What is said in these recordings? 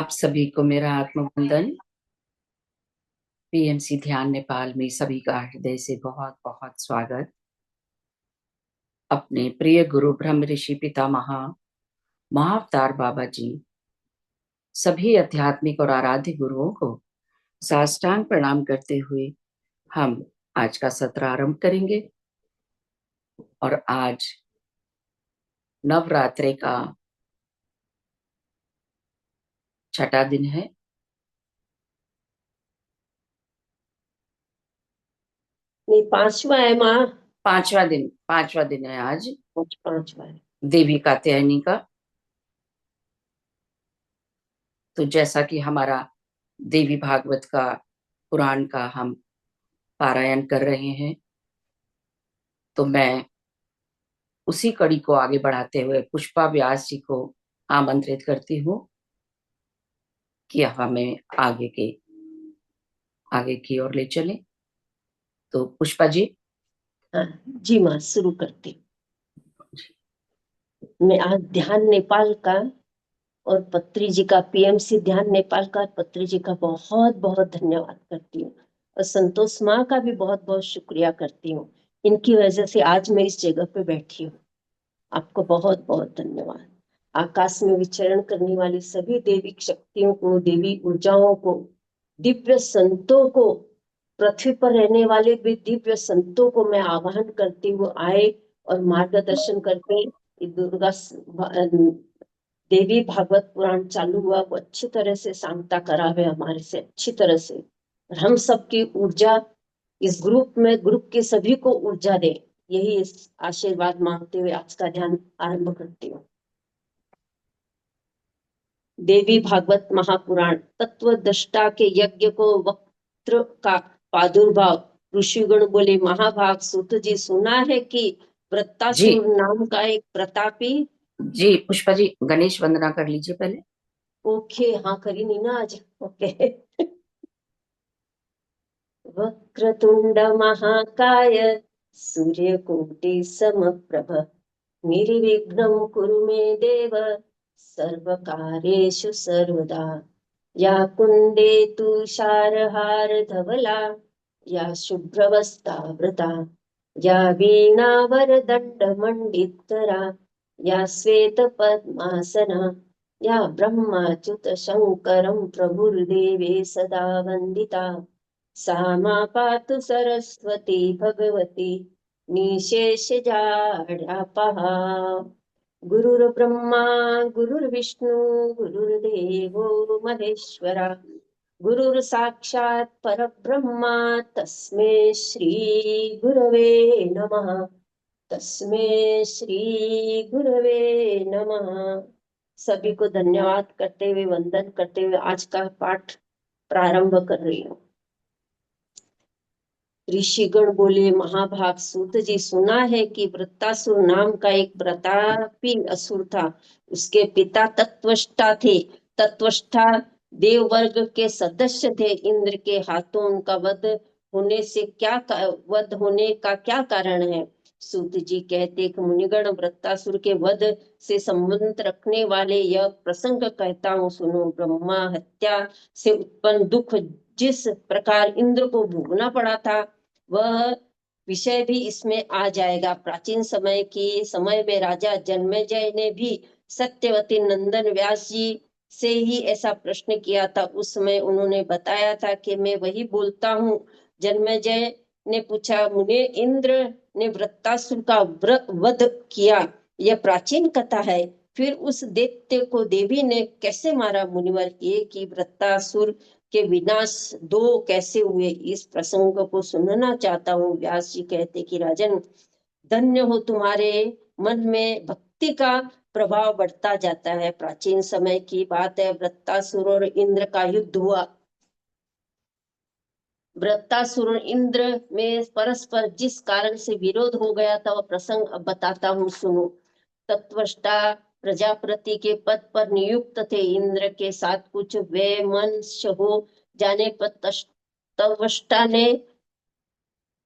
आप सभी को मेरा आत्मवंदन। पीएमसी ध्यान नेपाल में सभी का हृदय से बहुत बहुत स्वागत। अपने प्रिय गुरु ब्रह्म ऋषि पितामह महाअवतार बाबा जी, सभी आध्यात्मिक और आराध्य गुरुओं को साष्टांग प्रणाम करते हुए हम आज का सत्र आरंभ करेंगे। और आज नवरात्रि का छठा दिन है। नहीं, पांचवा है माँ। पांचवा दिन है आज पांचवा है। देवी कात्यायनी का। तो जैसा कि हमारा देवी भागवत का पुराण का हम पारायण कर रहे हैं, तो मैं उसी कड़ी को आगे बढ़ाते हुए पुष्पा व्यास जी को आमंत्रित करती हूँ कि हमें आगे की ओर ले चलें। तो पुष्पा जी। हाँ जी माँ, शुरू करती हूँ। मैं आज ध्यान नेपाल का और पत्री जी का, पीएमसी ध्यान नेपाल का पत्री जी का बहुत बहुत धन्यवाद करती हूँ, और संतोष माँ का भी बहुत बहुत शुक्रिया करती हूँ। इनकी वजह से आज मैं इस जगह पे बैठी हूँ। आपको बहुत बहुत धन्यवाद। आकाश में विचरण करने वाली सभी देवी शक्तियों को, देवी ऊर्जाओं को, दिव्य संतों को, पृथ्वी पर रहने वाले भी दिव्य संतों को मैं आह्वान करती हूँ आए और मार्गदर्शन करके दुर्गा देवी भागवत पुराण चालू हुआ वो अच्छी तरह से सांगता करावे हमारे से अच्छी तरह से, और हम सबकी ऊर्जा इस ग्रुप के सभी को ऊर्जा दे। यही इस आशीर्वाद मांगते हुए आज का ध्यान आरंभ करती हूँ। देवी भागवत महापुराण। तत्व दृष्टा के यज्ञ को वक्त्र का प्रादुर्भाव। ऋषिगण बोले, महाभाग सूत जी, सुना है कि जी वृत्तासुर नाम का एक प्रतापी। जी पुष्पा जी, गणेश वंदना कर लीजिए पहले। ओके, हाँ करी नहीं ना आज। ओके। वक्रतुंड महाकाय सूर्यकोटि समप्रभ निर्विघ्नं कुरु मे देव सर्वकार्येषु सर्वदा। या कुंडे तुषारहार धवला, या शुभ्रवस्त्रावृता, या वीणावरदंड मंडितकरा, या श्वेत पद्मासना, या ब्रह्माच्युत शंकरं प्रभुर्देवे सदा वंदिता। सा मा पातु सरस्वती भगवती निशेषजाड्यापहा। गुरुर्ब्रह्मा गुरुर्विष्णु गुरुर्देवो महेश्वरा, गुरुर् साक्षात् परब्रह्मा तस्मै श्री गुरवे नमः। तस्मै श्री गुरवे नमः। सभी को धन्यवाद करते हुए, वंदन करते हुए आज का पाठ प्रारंभ कर रही हूँ। ऋषिगण बोले, महाभाग सूत जी, सुना है कि वृत्तासुर नाम का एक प्रतापी असुर था। उसके पिता तत्वष्टा थे। तत्वष्टा देव वर्ग के सदस्य थे। इंद्र के हाथों उनका वध होने का क्या कारण है? सूत जी कहते कि मुनिगण, वृत्तासुर के वध से संबंध रखने वाले यह प्रसंग कहता हूँ, सुनो। ब्रह्मा हत्या से उत्पन्न दुख जिस प्रकार इंद्र को भोगना पड़ा था, वह विषय भी इसमें आ जाएगा। प्राचीन समय में राजा जन्मेजय ने भी सत्यवती नंदन व्यास जी से ही ऐसा प्रश्न किया था। उस समय उन्होंने बताया था कि मैं वही बोलता हूँ। जन्मेजय ने पूछा, मुने, इंद्र ने वृत्तासुर का वध किया, यह प्राचीन कथा है। फिर उस दैत्य को देवी ने कैसे मारा? मुनिवर, एक ही वृत्तासुर के विनाश दो कैसे हुए, इस प्रसंग को सुनना चाहता हूँ। व्यास जी कहते कि राजन, धन्य हो, तुम्हारे मन में भक्ति का प्रभाव बढ़ता जाता है। प्राचीन समय की बात है, वृत्तासुर और इंद्र का युद्ध हुआ। वृत्तासुर और इंद्र में परस्पर जिस कारण से विरोध हो गया था, वह प्रसंग अब बताता हूँ, सुनो। तत्वष्टा प्रजापति के पद पर नियुक्त थे। इंद्र के साथ कुछ वैमनस्य हो जाने पर तत्वष्टा ने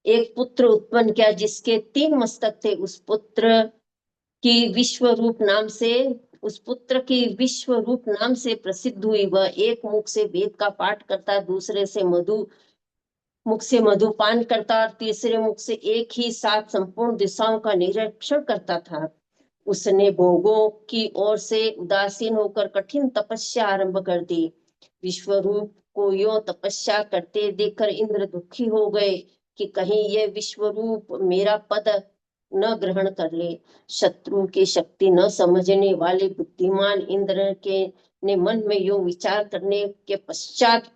एक पुत्र उत्पन्न किया जिसके 3 मस्तक थे। उस पुत्र की विश्व रूप नाम से उस पुत्र की विश्व रूप नाम से प्रसिद्ध हुई। वह एक मुख से वेद का पाठ करता, दूसरे से मुख से मधुपान करता और तीसरे मुख से एक ही साथ संपूर्ण दिशाओं का निरीक्षण करता था। उसने भोगों की ओर से उदासीन होकर कठिन तपस्या आरंभ कर दी। विश्वरूप को यो तपस्या करते देखकर इंद्र दुखी हो गए कि कहीं ये विश्वरूप मेरा पद न ग्रहण कर ले। शत्रु की शक्ति न समझने वाले बुद्धिमान इंद्र के ने मन में यो विचार करने के पश्चात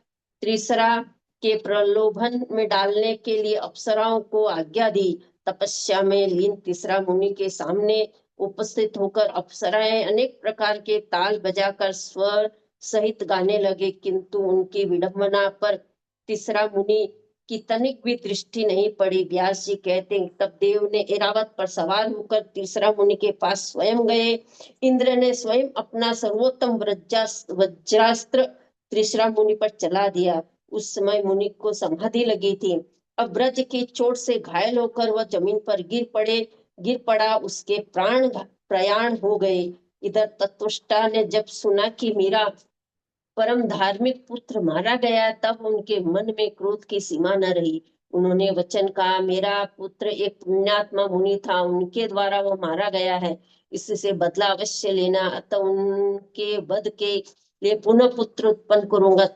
तीसरा के प्रलोभन में डालने के लिए अप्सराओं को आज्ञा दी। तपस्या में लीन तीसरा मुनि के सामने उपस्थित होकर अप्सराएं अनेक प्रकार के ताल बजाकर स्वर सहित गाने लगे, किंतु उनकी विडंबना पर तीसरा मुनि की तनिक भी दृष्टि नहीं पड़ी। व्यास जी कहते हैं, तब देव ने ऐरावत पर सवार होकर तीसरा मुनि के पास स्वयं गए। इंद्र ने स्वयं अपना सर्वोत्तम वज्रास्त्र तीसरा मुनि पर चला दिया। उस समय मुनि को समाधि लगी थी। अब ब्रज की चोट से घायल होकर वह जमीन पर गिर पड़ा। उसके प्राण प्रयाण हो गए। इधर तत्वष्टा ने जब सुना कि मेरा परम धार्मिक पुत्र मारा गया, तब उनके मन में क्रोध की सीमा न रही। उन्होंने वचन कहा, मेरा पुत्र एक पुण्यात्मा मुनि था, उनके द्वारा वो मारा गया है, इससे बदला अवश्य लेना। अतः उनके वध के लिए पुनः पुत्र उत्पन्न करूंगा।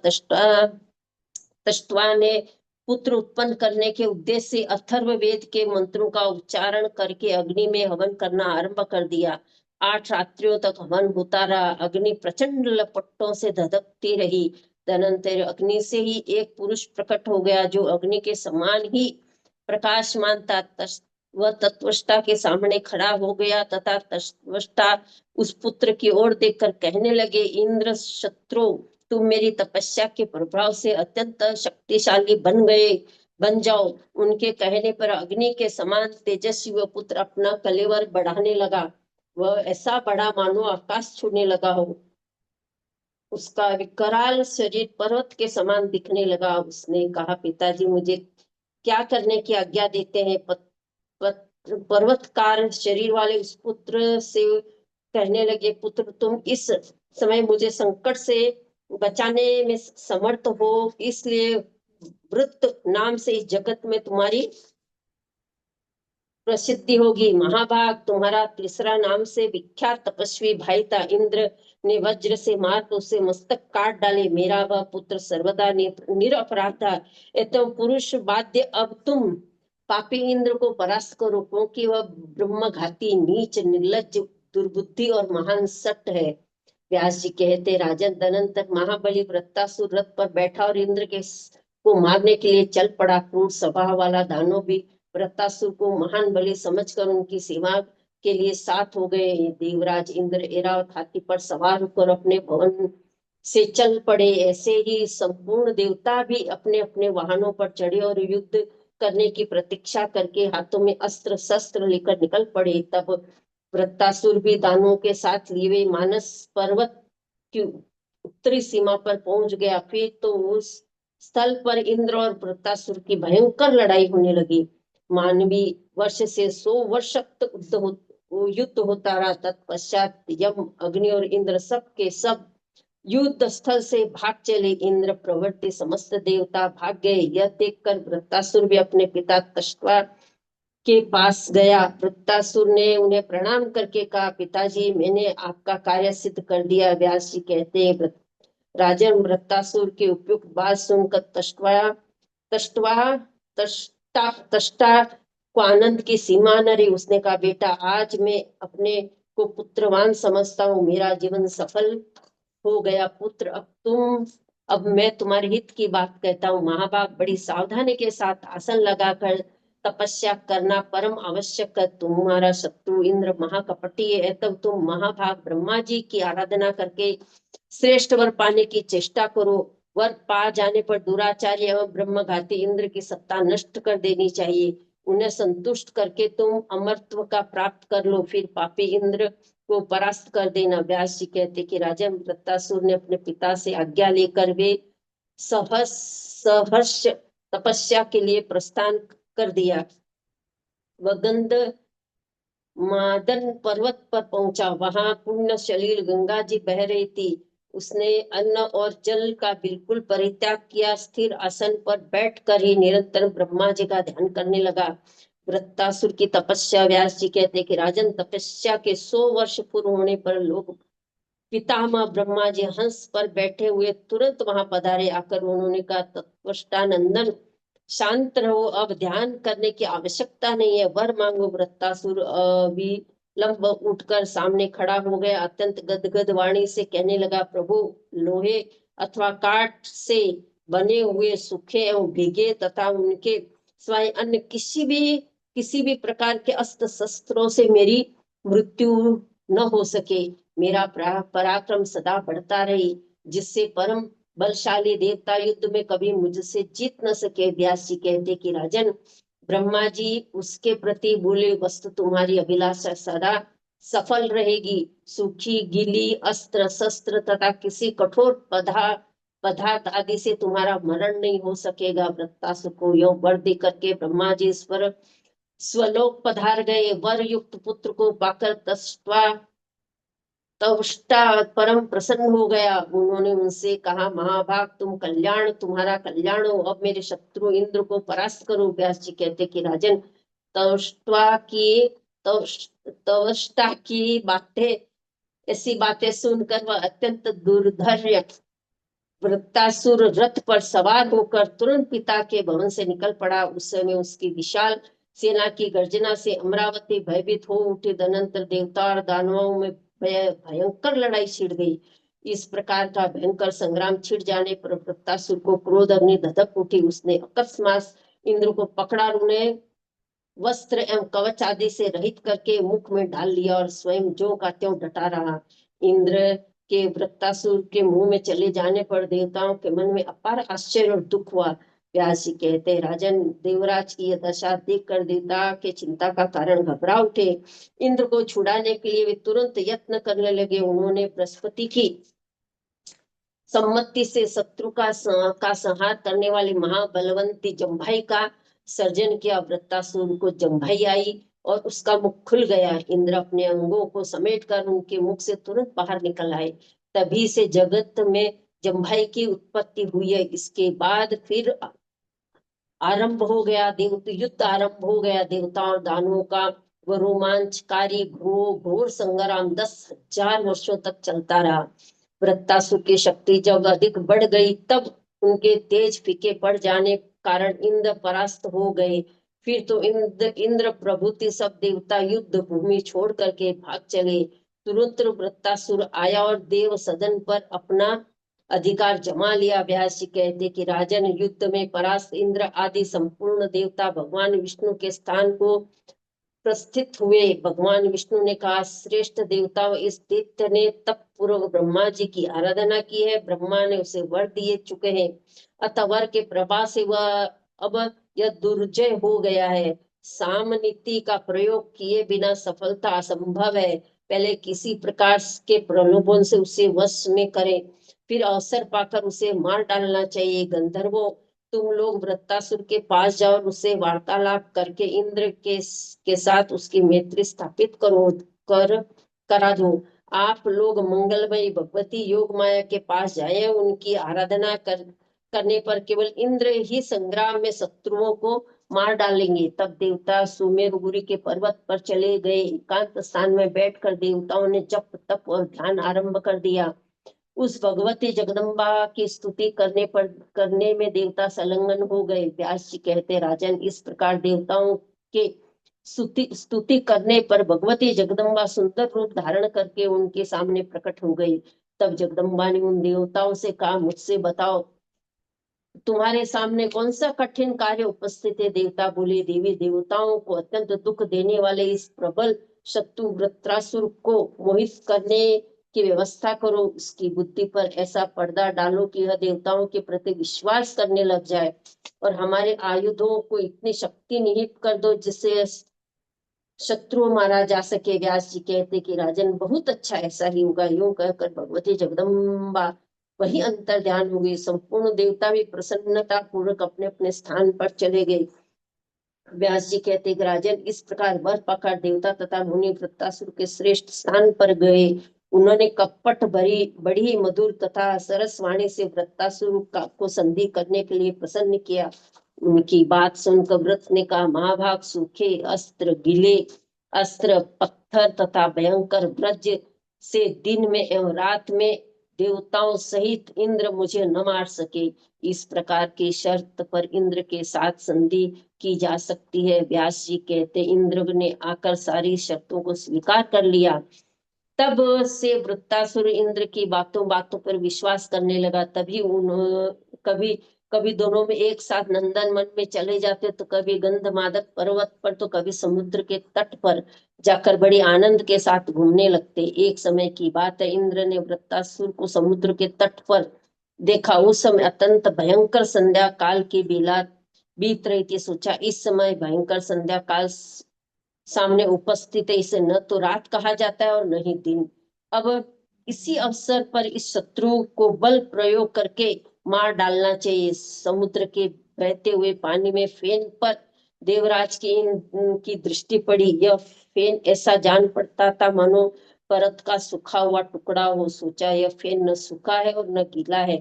तष्ट्वा ने पुत्र उत्पन्न करने के उद्देश्य से अथर्व वेद के मंत्रों का उच्चारण करके अग्नि में हवन करना आरंभ कर दिया। 8 रात्रियों तक हवन होता रहा। अग्नि प्रचंड लपटों से धधकती रही। तदनंतर अग्नि से ही एक पुरुष प्रकट हो गया, जो अग्नि के समान ही प्रकाशमान था। वह तत्वष्टा के सामने खड़ा हो गया तथा तत्वष्टा उस पुत्र की ओर देखकर कहने लगे, इंद्र शत्रु, तुम मेरी तपस्या के प्रभाव से अत्यंत शक्तिशाली बन जाओ। उनके कहने पर अग्नि के समान तेजस्वी वह पुत्र अपना कलेवर बढ़ाने लगा। वह ऐसा बड़ा मानो आकाश छूने लगा हो। उसका विकराल शरीर पर्वत के समान दिखने लगा। उसने कहा, पिताजी, मुझे क्या करने की आज्ञा देते हैं? पर्वतकार शरीर वाले उस पुत्र से कहने लगे, पुत्र, तुम इस समय मुझे संकट से बचाने में समर्थ हो, इसलिए वृत्त नाम से इस जगत में तुम्हारी प्रसिद्धि होगी। महाभाग, तुम्हारा तीसरा नाम से विख्यात तपस्वी भाई था। इंद्र ने वज्र से मार उसे मस्तक काट डाले। मेरा वह पुत्र सर्वदा निरपराध था। एतम पुरुष बाध्य, अब तुम पापी इंद्र को परास्त करो, क्योंकि वह ब्रह्मघाती, नीच, निर्लज्ज, दुर्बुद्धि और महान सट है। व्यास जी कहते, राजन, तदनंतर महाबली वृत्तासुर रथ पर बैठा और इंद्र को मारने के लिए चल पड़ा। क्रूर स्वभाव वाला दानव भी वृत्तासुर को महान बलि समझकर उनकी सेवा के लिए साथ हो गए। देवराज इंद्र ऐरावत हाथी पर सवार होकर अपने भवन से चल पड़े। ऐसे ही संपूर्ण देवता भी अपने अपने वाहनों पर चढ़े और युद्ध करने की प्रतीक्षा करके हाथों में अस्त्र शस्त्र लेकर निकल पड़े। तब वृत्तासुर भी दानवों के साथ लिए मानस पर्वत की उत्तरी सीमा पर पहुंच गया। फिर तो उस स्थल पर इंद्र और वृत्तासुर की भयंकर लड़ाई होने लगी। मानवी वर्ष से 100 वर्ष तक युद्ध होता रहा। तत्पश्चात यम, अग्नि और इंद्र सब के सब युद्ध स्थल से भाग चले। इंद्र प्रवृत्ति समस्त देवता भाग गए। यह देखकर वृत्तासुर भी अपने पिता तष्ट्वा के पास गया। वृत्तासुर ने उन्हें प्रणाम करके कहा, पिताजी, मैंने आपका कार्य सिद्ध कर दिया। व्यास जी कहते हैं, राजन, वृत्तासुर के उपयुक्त बात सुनकर तष्ट्वा तष्टा को आनंद की सीमा न रही। उसने कहा, बेटा, आज मैं अपने को पुत्रवान समझता हूँ। मेरा जीवन सफल हो गया। पुत्र, अब मैं तुम्हारे हित की बात कहता हूँ। महाभाग, बड़ी सावधानी के साथ आसन लगाकर तपस्या करना परम आवश्यक है। तुम्हारा शत्रु इंद्र महाकपटी है, तब तुम महाभाग ब्रह्मा जी की आराधना करके श्रेष्ठ वर पाने की चेष्टा करो। वर पा जाने पर दुराचार्य एवं ब्रह्मघाती इंद्र की सत्ता नष्ट कर देनी चाहिए। उन्हें संतुष्ट करके तुम अमरत्व का प्राप्त कर लो, फिर पापी इंद्र को परास्त कर देना। व्यास जी कहते कि राजा वृत्तासुर ने अपने पिता से आज्ञा लेकर वे सहर्ष तपस्या के लिए प्रस्थान कर दिया। वह मादन पर्वत पर पहुंचा। वहां पुण्य सलील गंगा जी बह रही थी। उसने अन्न और जल का बिल्कुल परित्याग किया। स्थिर आसन पर बैठकर ही निरंतर ब्रह्मा जी का ध्यान करने लगा। वृत्तासुर की तपस्या। व्यास जी कहते कि राजन, तपस्या के 100 वर्ष पूर्ण होने पर लोग पितामह ब्रह्मा जी हंस पर बैठे हुए तुरंत वहां पधारे। आकर उन्होंने कहा, तत्वष्टानंदन शांत रहो, अब ध्यान करने की आवश्यकता नहीं है, वर मांगो। वृत्तासुर विलंब उठकर सामने खड़ा हो गया। अत्यंत गदगद वाणी से कहने लगा, प्रभु, लोहे अथवा काठ से बने हुए सूखे एवं भीगे तथा उनके सिवाय अन्य किसी भी प्रकार के अस्त्र शस्त्रों से मेरी मृत्यु न हो सके। मेरा पराक्रम सदा बढ़ता रही, जिससे परम बलशाली देवता युद्ध में कभी मुझसे जीत न सके। व्यास जी कहते कि राजन, ब्रह्मा जी उसके प्रति बोले, वस्तु तुम्हारी अभिलाषा सदा सफल रहेगी। सूखी गीली अस्त्र शस्त्र तथा किसी कठोर पदार्थ आदि से तुम्हारा मरण नहीं हो सकेगा। वृत्तासुर को यो वर दे करके ब्रह्मा जी ईश्वर स्वलोक पधार गए। वर युक्त पुत्र को पाकर त्वष्टा परम प्रसन्न हो गया। उन्होंने उनसे कहा, महाभाग, तुम्हारा कल्याण हो। अब मेरे शत्रु इंद्र को परास्त करो। व्यास जी कहते कि राजन, त्वष्टा की त्वष्टा की बातें ऐसी बातें सुनकर वह अत्यंत दुर्धर्य वृत्तासुर रथ पर सवार होकर तुरंत पिता के भवन से निकल पड़ा। उस समय उसकी विशाल सेना की गर्जना से अमरावती भयभीत हो उठी। तदनंतर देवता और दानवों में भयंकर लड़ाई छिड़ गई। इस प्रकार का भयंकर संग्राम छिड़ जाने पर वृत्तासुर को क्रोध अग्नि धधक उठी। उसने अकस्मात इंद्र को पकड़ा, उन्हें वस्त्र एवं कवच आदि से रहित करके मुख में डाल लिया और स्वयं ज्यों का त्यों डटा रहा। इंद्र के वृत्तासुर के मुंह में चले जाने पर देवताओं के मन में अपार आश्चर्य और दुख हुआ। व्यास जी कहते, राजन, देवराज की यह दशा देखकर देवता के चिंता का कारण घबरा उठे। इंद्र को छुड़ाने के लिए वे तुरंत यत्न करने लगे। उन्होंने बृहस्पति की सम्मति से शत्रु का संहार करने वाली महाबलवंती जम्भाई का सर्जन किया। वृत्तासुर को जम्भाई आई और उसका मुख खुल गया। इंद्र अपने अंगों को समेटकर उनके मुख से तुरंत बाहर निकल आए। तभी से जगत में जम्भाई की उत्पत्ति हुई है। इसके बाद फिर आरंभ हो गया, युद्ध आरंभ हो गया। देवता और दानवों का वह रोमांचकारी घोर संग्राम 10,000 वर्षों तक चलता रहा। वृत्तासुर की शक्ति जब अधिक बढ़ गई, तब उनके तेज फीके पड़ जाने कारण इंद्र परास्त हो गए। फिर तो इंद्र प्रभृति सब देवता युद्ध भूमि छोड़ करके भाग चले। तुरंत वृत्तासुर आया और देव सदन पर अपना अधिकार जमा लिया। व्यास जी कहते कि राजन, युद्ध में परास्त इंद्र आदि संपूर्ण देवता भगवान विष्णु के स्थान को प्रस्थित हुए। भगवान विष्णु ने कहा, श्रेष्ठ देवताओं, इस दैत्य ने तप पूर्वक ब्रह्मा जी की आराधना की है। ब्रह्मा ने उसे वर दिए चुके हैं, अतः वर के प्रभाव से वह अब यह दुर्जय हो गया है। साम नीति का प्रयोग किए बिना सफलता असंभव है। पहले किसी प्रकार के प्रलोभन से उसे वश में करें, फिर अवसर पाकर उसे मार डालना चाहिए। गंधर्वों, तुम लोग वृत्तासुर के पास जाओ और उससे वार्तालाप करके इंद्र के साथ उसकी मैत्री स्थापित करा दो। आप लोग मंगलमयी भगवती योग माया के पास जाए। उनकी आराधना करने पर केवल इंद्र ही संग्राम में शत्रुओं को मार डालेंगे। तब देवता सुमेरपुरी के पर्वत पर चले गए। एकांत स्थान में बैठकर देवताओं ने जप तप और ध्यान आरंभ कर दिया। उस भगवती जगदम्बा की स्तुति करने में देवता संलग्न हो गए। व्यास जी कहते, राजन, इस प्रकार देवताओं के स्तुति करने पर भगवती जगदम्बा सुंदर रूप धारण करके उनके सामने प्रकट हो गई। तब जगदम्बा ने उन देवताओं से कहा, मुझसे बताओ, तुम्हारे सामने कौन सा कठिन कार्य उपस्थित है। देवता बोले, देवी देवताओं को अत्यंत दुख देने वाले इस प्रबल शत्रु वृत्रासुर को मोहित करने की व्यवस्था करो। उसकी बुद्धि पर ऐसा पर्दा डालो कि यह देवताओं के प्रति विश्वास करने लग जाए और हमारे आयुधों को इतनी शक्ति निहित कर दो जिससे शत्रु मारा जा सके। व्यास जी कहते कि राजन, बहुत अच्छा, ऐसा ही होगा। यूं कहकर भगवती जगदम्बा वही अंतर ध्यान हो गई। संपूर्ण देवता भी प्रसन्नता पूर्वक अपने अपने स्थान पर चले गए। व्यास जी कहते कि राजन, इस प्रकार वर पाकर देवता तथा मुनि वृत्तासुर के श्रेष्ठ स्थान पर गए। उन्होंने कपट भरी बड़ी मधुर तथा सरस वाणी से वृत्तासुर को संधि करने के लिए प्रसन्न किया। उनकी बात सुनकर व्रत ने कहा, महाभाग, सूखे अस्त्र, गीले अस्त्र, पत्थर तथा भयंकर वज्र से दिन में एवं रात में देवताओं सहित इंद्र मुझे न मार सके। इस प्रकार की शर्त पर इंद्र के साथ संधि की जा सकती है। व्यास जी कहते, इंद्र ने आकर सारी शर्तों को स्वीकार कर लिया। तब से वृत्तासुर इंद्र की बातों बातों पर विश्वास करने लगा। तभी उन कभी कभी दोनों में एक साथ नंदन वन में चले जाते, तो कभी गंधमादक पर्वत पर, तो कभी समुद्र के तट पर जाकर बड़ी आनंद के साथ घूमने लगते। एक समय की बात है, इंद्र ने वृत्तासुर को समुद्र के तट पर देखा। उस समय अत्यंत भयंकर संध्या काल की बेला बीत रही थी। सोचा, इस समय भयंकर संध्या काल सामने उपस्थित है, इसे न तो रात कहा जाता है और न ही दिन। अब इसी अवसर पर इस शत्रु को बल प्रयोग करके मार डालना चाहिए। समुद्र के बहते हुए पानी में फेन पर देवराज की दृष्टि पड़ी। यह फेन ऐसा जान पड़ता था मानो परत का सूखा हुआ टुकड़ा हो। सोचा, यह फेन न सूखा है और न गीला है,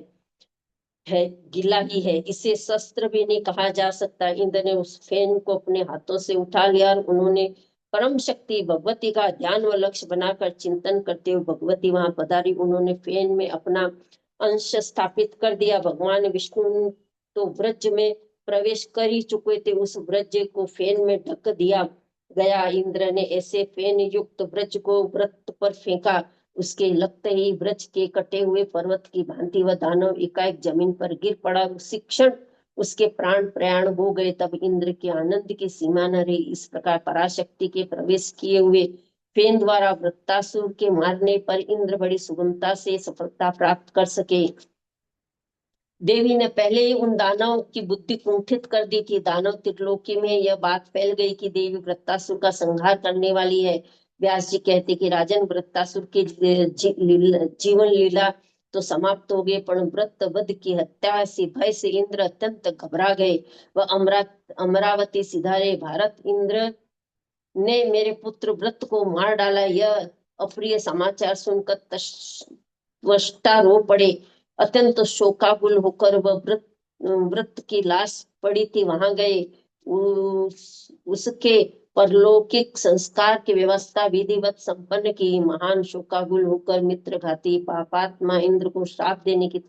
गीला ही है, इसे शस्त्र भी नहीं कहा जा सकता। इंद्र ने उस फेन को अपने हाथों से उठा लिया और उन्होंने परम शक्ति भगवती का ध्यान व लक्ष्य बनाकर चिंतन करते हुए भगवती वहां पधारी। उन्होंने फेन में अपना अंश स्थापित कर दिया। भगवान विष्णु तो ब्रज में प्रवेश कर ही चुके थे। उस ब्रज को फेन में ढक दिया गया। इंद्र ने ऐसे फेन युक्त ब्रज को व्रत पर फेंका। उसके लगते ही ब्रज के कटे हुए पर्वत की भांति वह दानव एकाएक जमीन पर गिर पड़ा। उसी क्षण उसके प्राण प्रयाण हो गए। तब इंद्र के आनंद की सीमा न रही। इस प्रकार पराशक्ति के प्रवेश किए हुए फेन द्वारा वृत्तासुर के मारने पर इंद्र बड़ी सुगमता से सफलता प्राप्त कर सके। देवी ने पहले ही उन दानव की बुद्धि कुंठित कर दी थी। दानव त्रिलोकी में यह बात फैल गई कि देवी वृत्तासुर का संहार करने वाली है। व्यास जी कहते कि राजन, वृत्तासुर की जीवन लीला तो समाप्त हो गई, पर व्रत वध की हत्या से भय से इंद्र अत्यंत घबरा गए। वह अमरावती सिधारे, भारत, इंद्र ने मेरे पुत्र व्रत को मार डाला। यह अप्रिय समाचार सुनकर त्वष्टा रो पड़े। अत्यंत शोकाकुल होकर वह व्रत की लाश पड़ी थी वहां गए। उसके परलौकिक संस्कार की व्यवस्था विधिवत संपन्न की। महान शोकाकुल होकर मित्रघाती पापात्मा इंद्र को श्राप देने को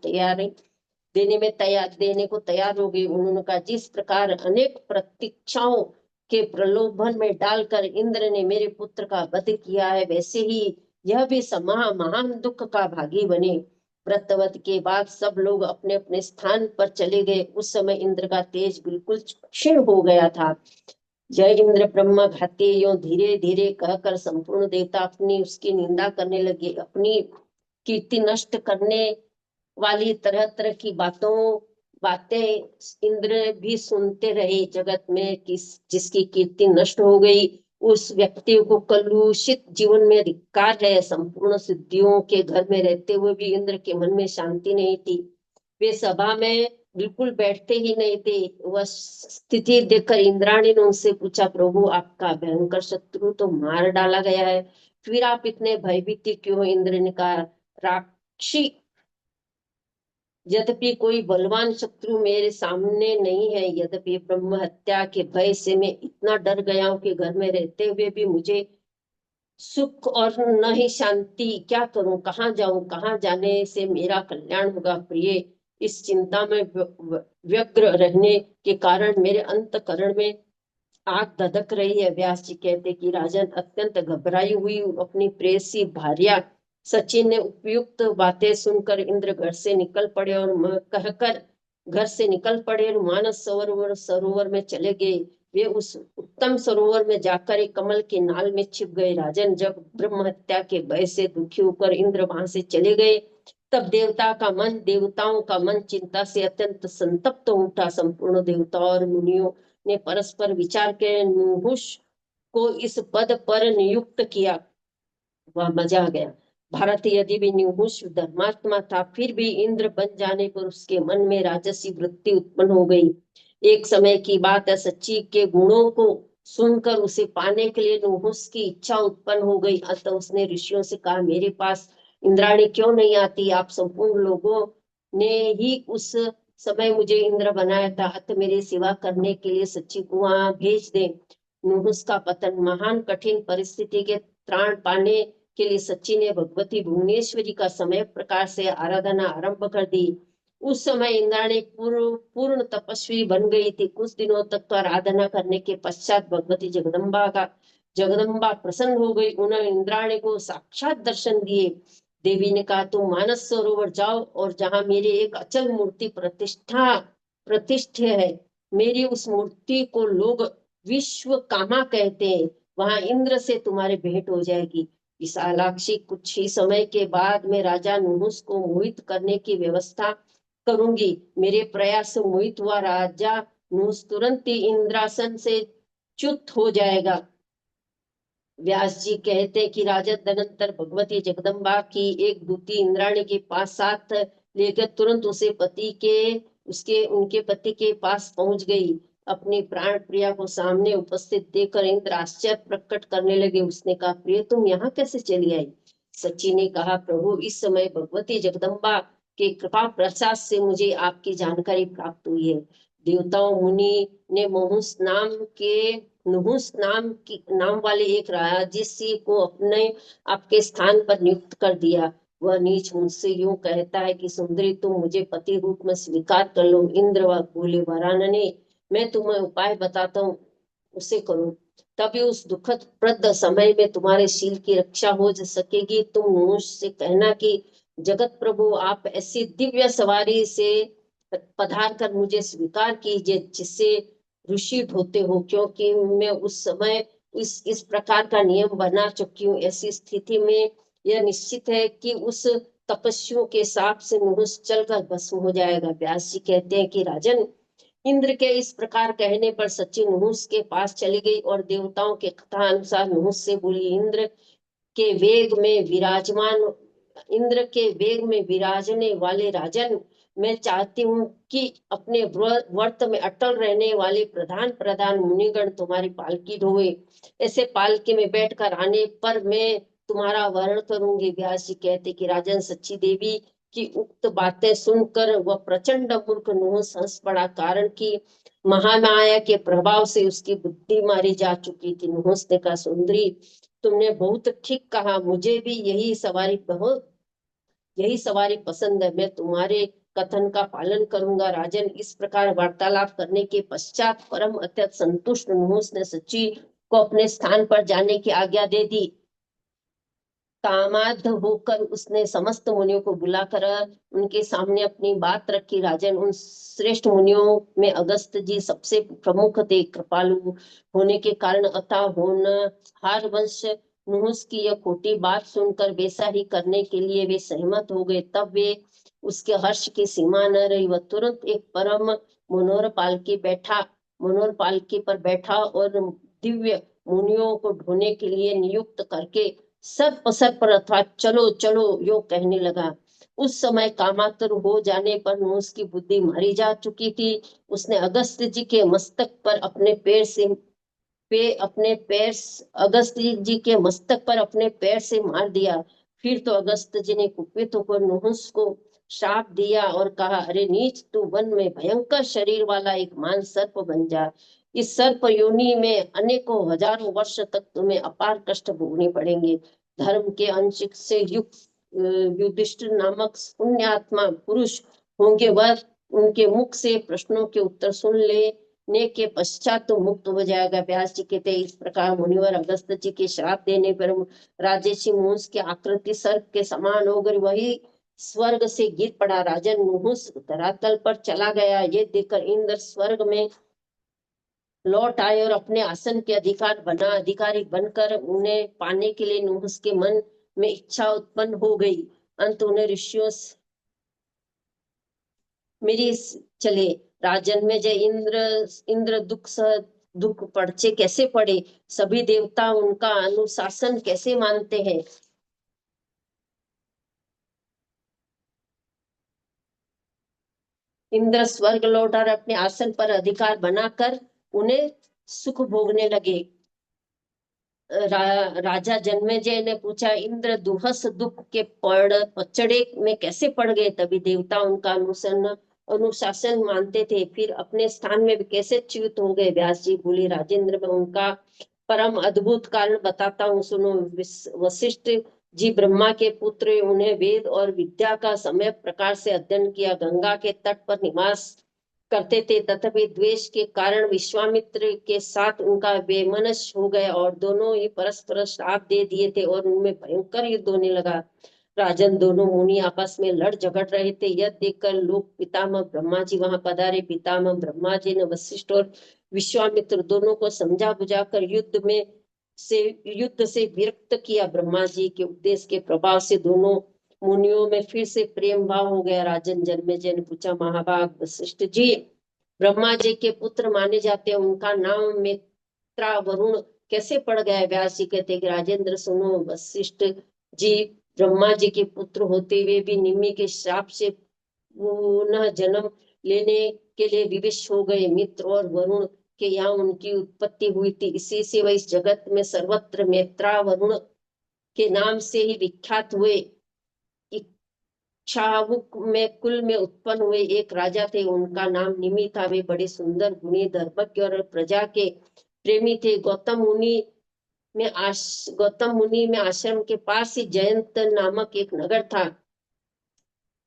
तैयार हो गई। उन्होंने कहा, जिस प्रकार अनेक प्रतीक्षाओं के प्रलोभन में डालकर इंद्र ने मेरे पुत्र का वध किया है, वैसे ही यह भी महान दुख का भागी बने। व्रतवत के बाद सब लोग अपने अपने स्थान पर चले गए। उस समय इंद्र का तेज बिल्कुल क्षीण हो गया था। जय इंद्र ब्रह्म घाते, यो धीरे धीरे कहकर संपूर्ण देवता अपनी उसकी निंदा करने लगे। अपनी कीर्ति नष्ट करने वाली तरह तरह की बातें इंद्र भी सुनते रहे। जगत में जिसकी कीर्ति नष्ट हो गई, उस व्यक्ति को कलुषित जीवन में धिक्कार है। संपूर्ण सिद्धियों के घर में रहते हुए भी इंद्र के मन में शांति नहीं थी। वे सभा में बिल्कुल बैठते ही नहीं थे। वह स्थिति देखकर इंद्राणी ने उनसे पूछा, प्रभु, आपका भयंकर शत्रु तो मार डाला गया है, फिर आप इतने भयभीत क्यों? इंद्र ने कहा, राक्षी, यद्यपि कोई बलवान शत्रु मेरे सामने नहीं है, यद्यपि ब्रह्म हत्या के भय से मैं इतना डर गया हूं कि घर में रहते हुए भी मुझे सुख और न ही शांति। क्या करूं, कहाँ जाऊं, कहाँ जाने से मेरा कल्याण होगा? प्रिय, इस चिंता में व्यग्र रहने के कारण मेरे अंतकरण में आग धधक रही है। व्यास जी कहते कि राजन, अत्यंत घबराई हुई अपनी प्रेयसी भार्या सचिन ने उपयुक्त बातें सुनकर इंद्र घर से निकल पड़े और कहकर घर से निकल पड़े और मानस सरोवर में चले गए। वे उस उत्तम सरोवर में जाकर एक कमल के नाल में छिप गए। राजन, जब ब्रह्म हत्या के भय से दुखी होकर इंद्र वहां से चले गए, तब देवताओं का मन चिंता से अत्यंत संतप्त हो उठा। संपूर्ण देवताओं और मुनियों ने परस्पर विचार के नुहुष को इस पद पर नियुक्त किया। वह मजा आ गया। भारत यदि भी नुहुष धर्मात्मा था, फिर भी इंद्र बन जाने पर उसके मन में राजसी वृत्ति उत्पन्न हो गई। एक समय की बात है, सच्ची के गुणों को सुनकर उसे पाने के लिए नुहुस की इच्छा उत्पन्न हो गई। अतः उसने ऋषियों से कहा, मेरे पास इंद्राणी क्यों नहीं आती? आप संपूर्ण लोगों ने ही उस समय मुझे इंद्र बनाया था, अतः मेरी सेवा करने के लिए सच्ची को वहां भेज दे। नुहुस का पतन। महान कठिन परिस्थिति के त्राण पाने के लिए सच्ची ने भगवती भुवनेश्वरी का समय प्रकार से आराधना आरंभ कर दी। उस समय इंद्राणी पूर्ण तपस्वी बन गई थी। कुछ दिनों तक तो आराधना करने के पश्चात भगवती जगदम्बा प्रसन्न हो गई। उन्होंने इंद्राणी को साक्षात दर्शन दिए। देवी ने कहा, तुम मानस सरोवर जाओ और जहां मेरी एक अचल मूर्ति प्रतिष्ठित है, मेरी उस मूर्ति को लोग विश्व कामा कहते हैं, वहां इंद्र से तुम्हारी भेंट हो जाएगी। विशालाक्षी, कुछ ही समय के बाद मैं राजा नुहुस को मोहित करने की व्यवस्था करूंगी। मेरे प्रयास से मोहित हुआ राजा नुहुस तुरंत ही इंद्रासन से च्युत हो जाएगा। व्यास जी कहते हैं कि राजा तदनंतर भगवती जगदम्बा की एक दूती इंद्राणी के पास साथ लेकर तुरंत उसके उनके पति के पास पहुंच गई। अपनी प्राण प्रिया को सामने उपस्थित देखकर इंद्र आश्चर्य प्रकट करने लगे। उसने कहा, प्रिय तुम यहाँ कैसे चली आई? सची ने कहा, प्रभु इस समय भगवती जगदम्बा के कृपा प्रसाद से मुझे आपकी जानकारी प्राप्त हुई है। देवताओं मुनि ने नुहुस नाम वाले एक राजसी को आपके स्थान पर नियुक्त कर दिया। वह नीच मुझसे यूं कहता है कि सुंदरी, तुम मुझे पति रूप में स्वीकार कर लो। इंद्र वह बोले, वरानने, मैं तुम्हें उपाय बताता हूँ, उसे करो, तभी उस दुखद प्रद समय में तुम्हारे शील की रक्षा हो सकेगी। तुम नुहुस से कहना कि जगत प्रभु, आप ऐसी दिव्य सवारी से पधार कर मुझे स्वीकार कीजिए जिससे ऋषि ढोते हो, क्योंकि मैं उस समय इस प्रकार का नियम बना चुकी हूँ। ऐसी स्थिति में यह निश्चित है कि उस तपस्वियों के साप से नुहुस चलकर भस्म हो जाएगा। व्यास जी कहते हैं कि राजन, इंद्र के इस प्रकार कहने पर सची नुहुस के पास चली गई और देवताओं के कथा अनुसार नुहुस से बोली, के वेग में विराजमान इंद्र के वेग में विराजने वाले राजन, मैं चाहती हूँ कि अपने व्रत में अटल रहने वाले प्रधान प्रधान मुनिगण तुम्हारी पालकी ढोए। ऐसे पालकी में बैठकर आने पर मैं तुम्हारा वर्ण करूंगी। व्यास जी कहते कि राजन, सच्ची देवी की उक्त बातें सुनकर वह प्रचंड मूर्ख नुहुस हंस पड़ा, कारण कि महामाया के प्रभाव से उसकी बुद्धि मारी जा चुकी थी। नुहुस ने कहा, सुंदरी, तुमने बहुत ठीक कहा, मुझे भी यही सवारी पसंद है। मैं तुम्हारे कथन का पालन करूंगा। राजन, इस प्रकार वार्तालाप करने के पश्चात परम अत्यंत संतुष्ट नुहुस ने सची को अपने स्थान पर जाने की आज्ञा दे दी। कामाध होकर उसने समस्त मुनियों को बुलाकर उनके सामने अपनी बात रखी। राजन, उन श्रेष्ठ मुनियों में अगस्त जी सबसे प्रमुख थे। कृपालु होने के कारण अतः होनहार वंश नुहुस की यह खोटी बात सुनकर वैसा ही करने के लिए वे सहमत हो गए। तब वे उसके हर्ष की सीमा न रही। वह तुरंत एक परम मनोहर पालकी पर बैठा और दिव्य मुनियों को ढोने के लिए नियुक्त करके सर पर अर्थात चलो चलो यो कहने लगा। उस समय कामातुर हो जाने पर नुहुस की बुद्धि मारी जा चुकी थी। उसने अगस्त जी के मस्तक पर अपने पैर से पे अपने पैर अगस्त जी के मस्तक पर अपने पैर से मार दिया। फिर तो अगस्त जी ने कुपित होकर नुहुस को श्राप दिया और कहा, अरे नीच, तू वन में भयंकर शरीर वाला एक मान सर्प बन जा। इस सर्प योनि में अनेकों हजारों वर्ष तक तुम्हें अपार कष्ट भोगने पड़ेंगे। धर्म के अंश से युक्त युधिष्ठिर नामक पुण्यात्मा पुरुष होंगे, वह उनके मुख से प्रश्नों के उत्तर सुन लेने के पश्चात तो मुक्त हो जाएगा। व्यास जी कहते, इस प्रकार मुनिवर अगस्त जी के श्राप देने पर राजेशी नुहुस की आकृति सर्प के समान हो गई। वही स्वर्ग से गिर पड़ा। राजन, नुहुस धरातल पर चला गया। ये देखकर इंद्र स्वर्ग में लौट आए और अपने आसन के अधिकारी बनकर उन्हें पाने के लिए नुहुस के मन में इच्छा उत्पन्न हो गई। अंत उन्हें ऋषियों मेरी चले। राजन में जय इंद्र दुख पड़चे कैसे पड़े, सभी देवता उनका अनुशासन कैसे मानते हैं। इंद्र स्वर्ग लौट और अपने आसन पर अधिकार बनाकर उन्हें सुख भोगने लगे। राजा जन्मेजय ने पूछा, इंद्र दुहस दुख के पचड़े में कैसे पड़ गए? तभी देवता उनका अनुशासन मानते थे, फिर अपने स्थान में भी कैसे च्युत हो गए? व्यास जी बोले, राजेंद्र, मैं उनका परम अद्भुत कारण बताता हूँ, सुनो। वशिष्ठ जी ब्रह्मा के पुत्र, उन्हें वेद और विद्या का समय प्रकार से अध्ययन किया, गंगा के तट पर निवास करते थे। तथापि द्वेष के कारण विश्वामित्र के साथ उनका वैमनस्य हो गया और दोनों ही परस्पर श्राप दे दिए थे और उनमें भयंकर युद्ध होने लगा। राजन, दोनों मुनि आपस में लड़ झगड़ रहे थे। यह देखकर लोग पितामह ब्रह्मा जी वहां पधारे। पितामह ब्रह्मा जी ने वशिष्ठ और विश्वामित्र दोनों को समझा बुझाकर युद्ध से विरक्त किया। ब्रह्मा जी के उपदेश के प्रभाव से दोनों मुनियों में फिर से प्रेम भाव हो गया। राजन जन्मेजय ने पूछा, महाभाग वशिष्ठ जी ब्रह्मा जी के पुत्र माने जाते हैं, उनका नाम मित्रा वरुण कैसे पड़ गया? व्यास जी कहते हैं कि राजेंद्र सुनो, वशिष्ठ जी ब्रह्मा जी के पुत्र होते हुए भी निमि के श्राप से पुनः जन्म लेने के लिए विवश हो गए। मित्र और वरुण के यहाँ उनकी उत्पत्ति हुई थी, इसी से वह इस जगत में सर्वत्र मित्रा वरुण के नाम से ही विख्यात हुए। इक्ष्वाकु में कुल में उत्पन्न हुए एक राजा थे, उनका नाम निमि था। वे बड़े सुंदर, गुणी, धर्मज्ञ और प्रजा के प्रेमी थे। गौतम मुनि में आश्रम के पास ही जयंत नामक एक नगर था,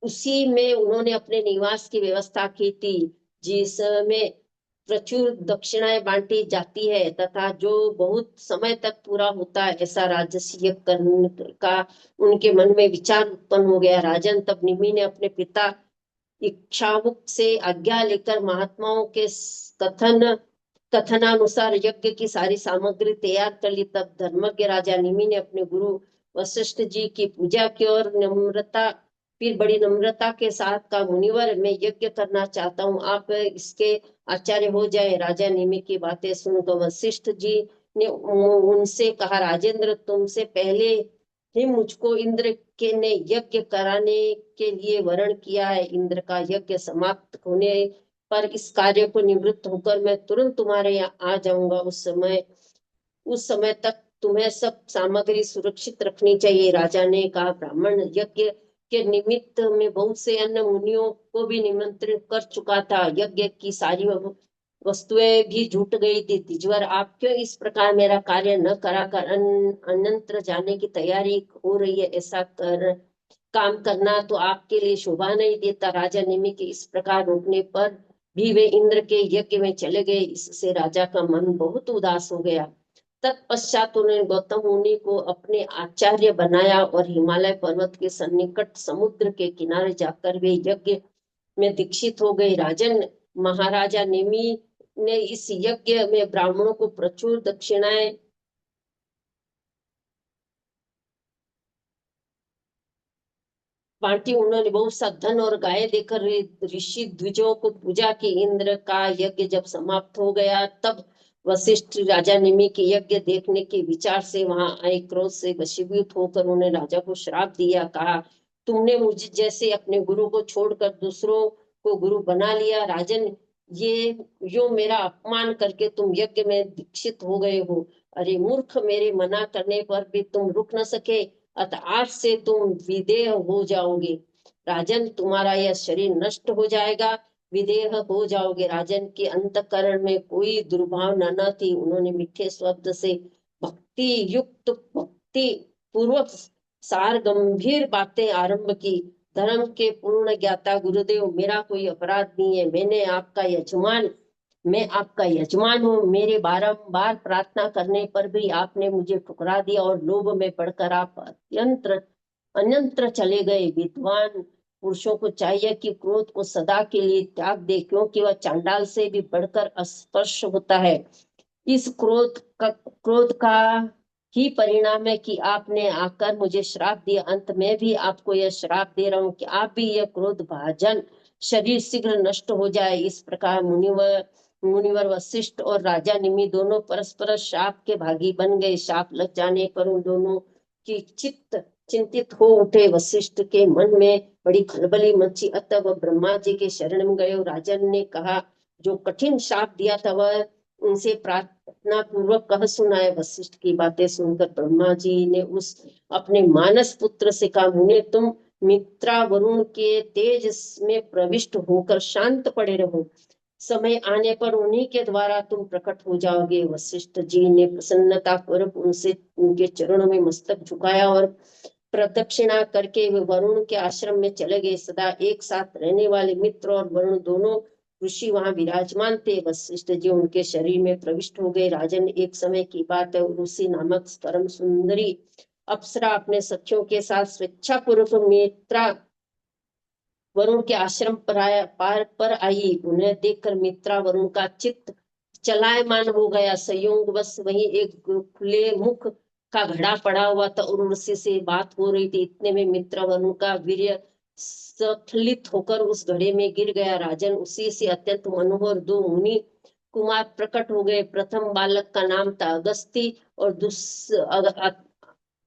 उसी में उन्होंने अपने निवास की व्यवस्था की थी, जिसमें प्रचुर दक्षिणाएं बांटी जाती है तथा जो बहुत समय तक पूरा होता है, ऐसा राजस्व करने का उनके मन में विचार उत्पन्न हो गया। राजन, तब निमि ने अपने पिता इक्ष्वाकु से आज्ञा लेकर महात्माओं के कथनानुसार यज्ञ की सारी सामग्री तैयार कर ली। तब धर्मज्ञ राजा निमि ने अपने गुरु वशिष्ठ जी की पूजा की और फिर बड़ी नम्रता के साथ कहा, मुनिवर, मैं यज्ञ करना चाहता हूँ, आप इसके आचार्य हो जाए। राजा निमि की बातें सुनकर वशिष्ठ जी ने उनसे कहा, राजेंद्र, तुमसे पहले ही मुझको इंद्र के ने यज्ञ कराने के लिए वर्ण किया है। इंद्र का यज्ञ समाप्त होने पर इस कार्य को निवृत्त होकर मैं तुरंत तुम्हारे यहाँ आ जाऊंगा। उस समय तक तुम्हें सब सामग्री सुरक्षित रखनी चाहिए। राजा ने कहा, ब्राह्मण यज्ञ के निमित्त में बहुत से अन्य मुनियों को भी निमंत्रित कर चुका था, यज्ञ की सारी वस्तुएं भी जुट गई थी। तिजवर, आप क्यों इस प्रकार मेरा कार्य न कराकर अन्यत्र जाने की तैयारी हो रही है? ऐसा काम करना तो आपके लिए शोभा नहीं देता। राजा निमि के इस प्रकार रोकने पर भी वे इंद्र के यज्ञ में चले गए। इससे राजा का मन बहुत उदास हो गया। तत्पश्चात उन्होंने गौतम मुनि को अपने आचार्य बनाया और हिमालय पर्वत के सन्निकट समुद्र के किनारे जाकर वे यज्ञ में दीक्षित हो गए। राजन, महाराजा निमि ने इस यज्ञ में ब्राह्मणों को प्रचुर दक्षिणाएं बांटी। उन्होंने बहुत सा धन और गाय देकर ऋषि द्विजों को पूजा की। इंद्र का यज्ञ जब समाप्त हो गया, तब वशिष्ठ राजा निमि के यज्ञ देखने के विचार से वहां आए। क्रोध से वशीभूत होकर उन्होंने राजा को श्राप दिया। कहा, तुमने मुझे जैसे अपने गुरु को छोड़कर दूसरों को गुरु बना लिया। राजन, ये यो मेरा अपमान करके तुम यज्ञ में दीक्षित हो गए हो। अरे मूर्ख, मेरे मना करने पर भी तुम रुक न सके, अतः आज से तुम विदेह हो जाओगे। राजन, तुम्हारा यह शरीर नष्ट हो जाएगा, विदेह हो जाओगे। राजन के अंतःकरण में कोई दुर्भावना न थी। उन्होंने मीठे शब्द से भक्ति पूर्वक सार गंभीर बातें आरंभ की। धर्म के पूर्ण ज्ञाता गुरुदेव, मेरा कोई अपराध नहीं है। मैं आपका यजमान हूँ। मेरे बारंबार प्रार्थना करने पर भी आपने मुझे ठुकरा दिया और लोभ में पड़कर आप अन्यंत्र चले गए। विद्वान पुरुषों को चाहिए कि क्रोध को सदा के लिए त्याग दे, क्योंकि वह चांडाल से भी बढ़कर अस्पर्श होता है। इस क्रोध का ही परिणाम है कि आपने आकर मुझे श्राप दिया। अंत में भी आपको यह श्राप दे रहा हूँ कि आप भी यह क्रोध भाजन शरीर शीघ्र नष्ट हो जाए। इस प्रकार मुनिवर वशिष्ठ और राजा निमि दोनों परस्पर शाप के भागी बन गए। शाप लग जाने पर उन दोनों की चित्त चिंतित हो उठे। वशिष्ठ के मन में बड़ी खलबली मची, अतः वह ब्रह्मा जी के शरण में गए। राजन ने कहा, जो कठिन शाप दिया था वह उनसे प्रार्थना पूर्वक कह सुनाए। वशिष्ठ की बातें सुनकर ब्रह्मा जी ने उस अपने मानस पुत्र से कहा, मुने तुम मित्रा वरुण के तेज में प्रविष्ट होकर शांत पड़े रहो, समय आने पर उन्हीं के द्वारा तुम प्रकट हो जाओगे। वशिष्ठ जी ने प्रसन्नता पूर्वक उनसे उनके चरणों में मस्तक झुकाया और प्रदक्षिणा करके वे वरुण के आश्रम में चले गए। सदा एक साथ रहने वाले मित्र और वरुण दोनों ऋषि वहां विराजमान थे। वशिष्ठ जी उनके शरीर में प्रविष्ट हो गए। राजन, एक समय की बात है, उर्वशी नामक परम सुंदरी अप्सरा अपने सखियों के साथ स्वेच्छा पूर्वक मित्रा वरुण के आश्रम पर आया पर आई। उन्हें देखकर मित्रा वरुण का चित्त चलायमान हो गया। संयोग बस वही एक खुले मुख का घड़ा पड़ा हुआ था और उर्वशी से बात हो रही थी। इतने में मित्र वरुण का वीर्य स्खलित होकर उस घड़े में गिर गया। राजन, उसी से अत्यंत मनोहर दो मुनि कुमार प्रकट हो गए। प्रथम बालक का नाम था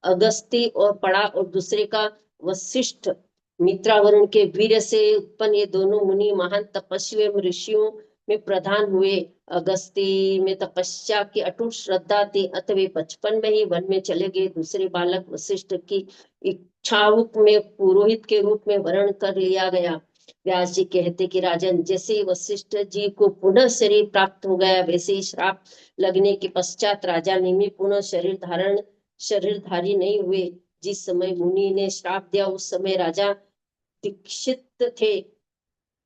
अगस्ती और पड़ा और दूसरे का वशिष्ठ। मित्रा वरुण के वीर से उत्पन्न ये दोनों मुनि महान तपस्वी एवं ऋषियों में प्रधान हुए। अगस्ती में तपस्या की अटूट श्रद्धा थी, अतः वे बचपन में ही वन में चले गए। दूसरे बालक वशिष्ठ की इच्छाउक में पुरोहित के रूप में वर्ण कर लिया गया। व्यास जी कहते कि राजन, जैसे वशिष्ठ जी को पुनः शरीर प्राप्त हो गया, वैसे ही श्राप लगने के पश्चात राजा निमि पुनः शरीरधारी नहीं हुए। जिस समय मुनि ने श्राप दिया उस समय राजा दीक्षित थे।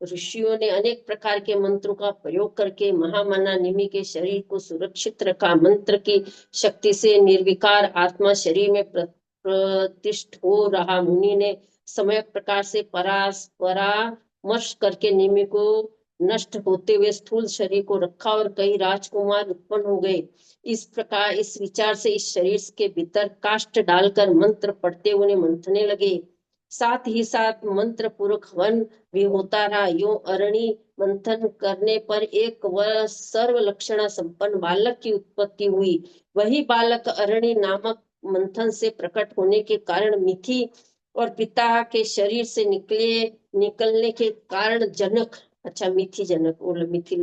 ऋषियों ने अनेक प्रकार के मंत्रों का प्रयोग करके महामना निमि के शरीर को सुरक्षित रखा। मंत्र की शक्ति से निर्विकार आत्मा शरीर में प्रतिष्ठ हो रहा। मुनि ने समय प्रकार से परामर्श करके निमि को नष्ट होते हुए स्थूल शरीर को रखा और कई राजकुमार उत्पन्न हो गए। इस प्रकार इस विचार से इस शरीर के भीतर काष्ठ डालकर मंत्र पढ़ते उन्हें मंथने लगे। साथ ही साथ मंत्र पूर्वक हवन भी होता रहा। यूं अरणि मंथन करने पर एक वह सर्व लक्षण संपन्न बालक की उत्पत्ति हुई। वही बालक अरणि नामक मंथन से प्रकट होने के कारण मिथि और पिता के शरीर से निकलने के कारण जनक, अच्छा मिथि जनक और मिथि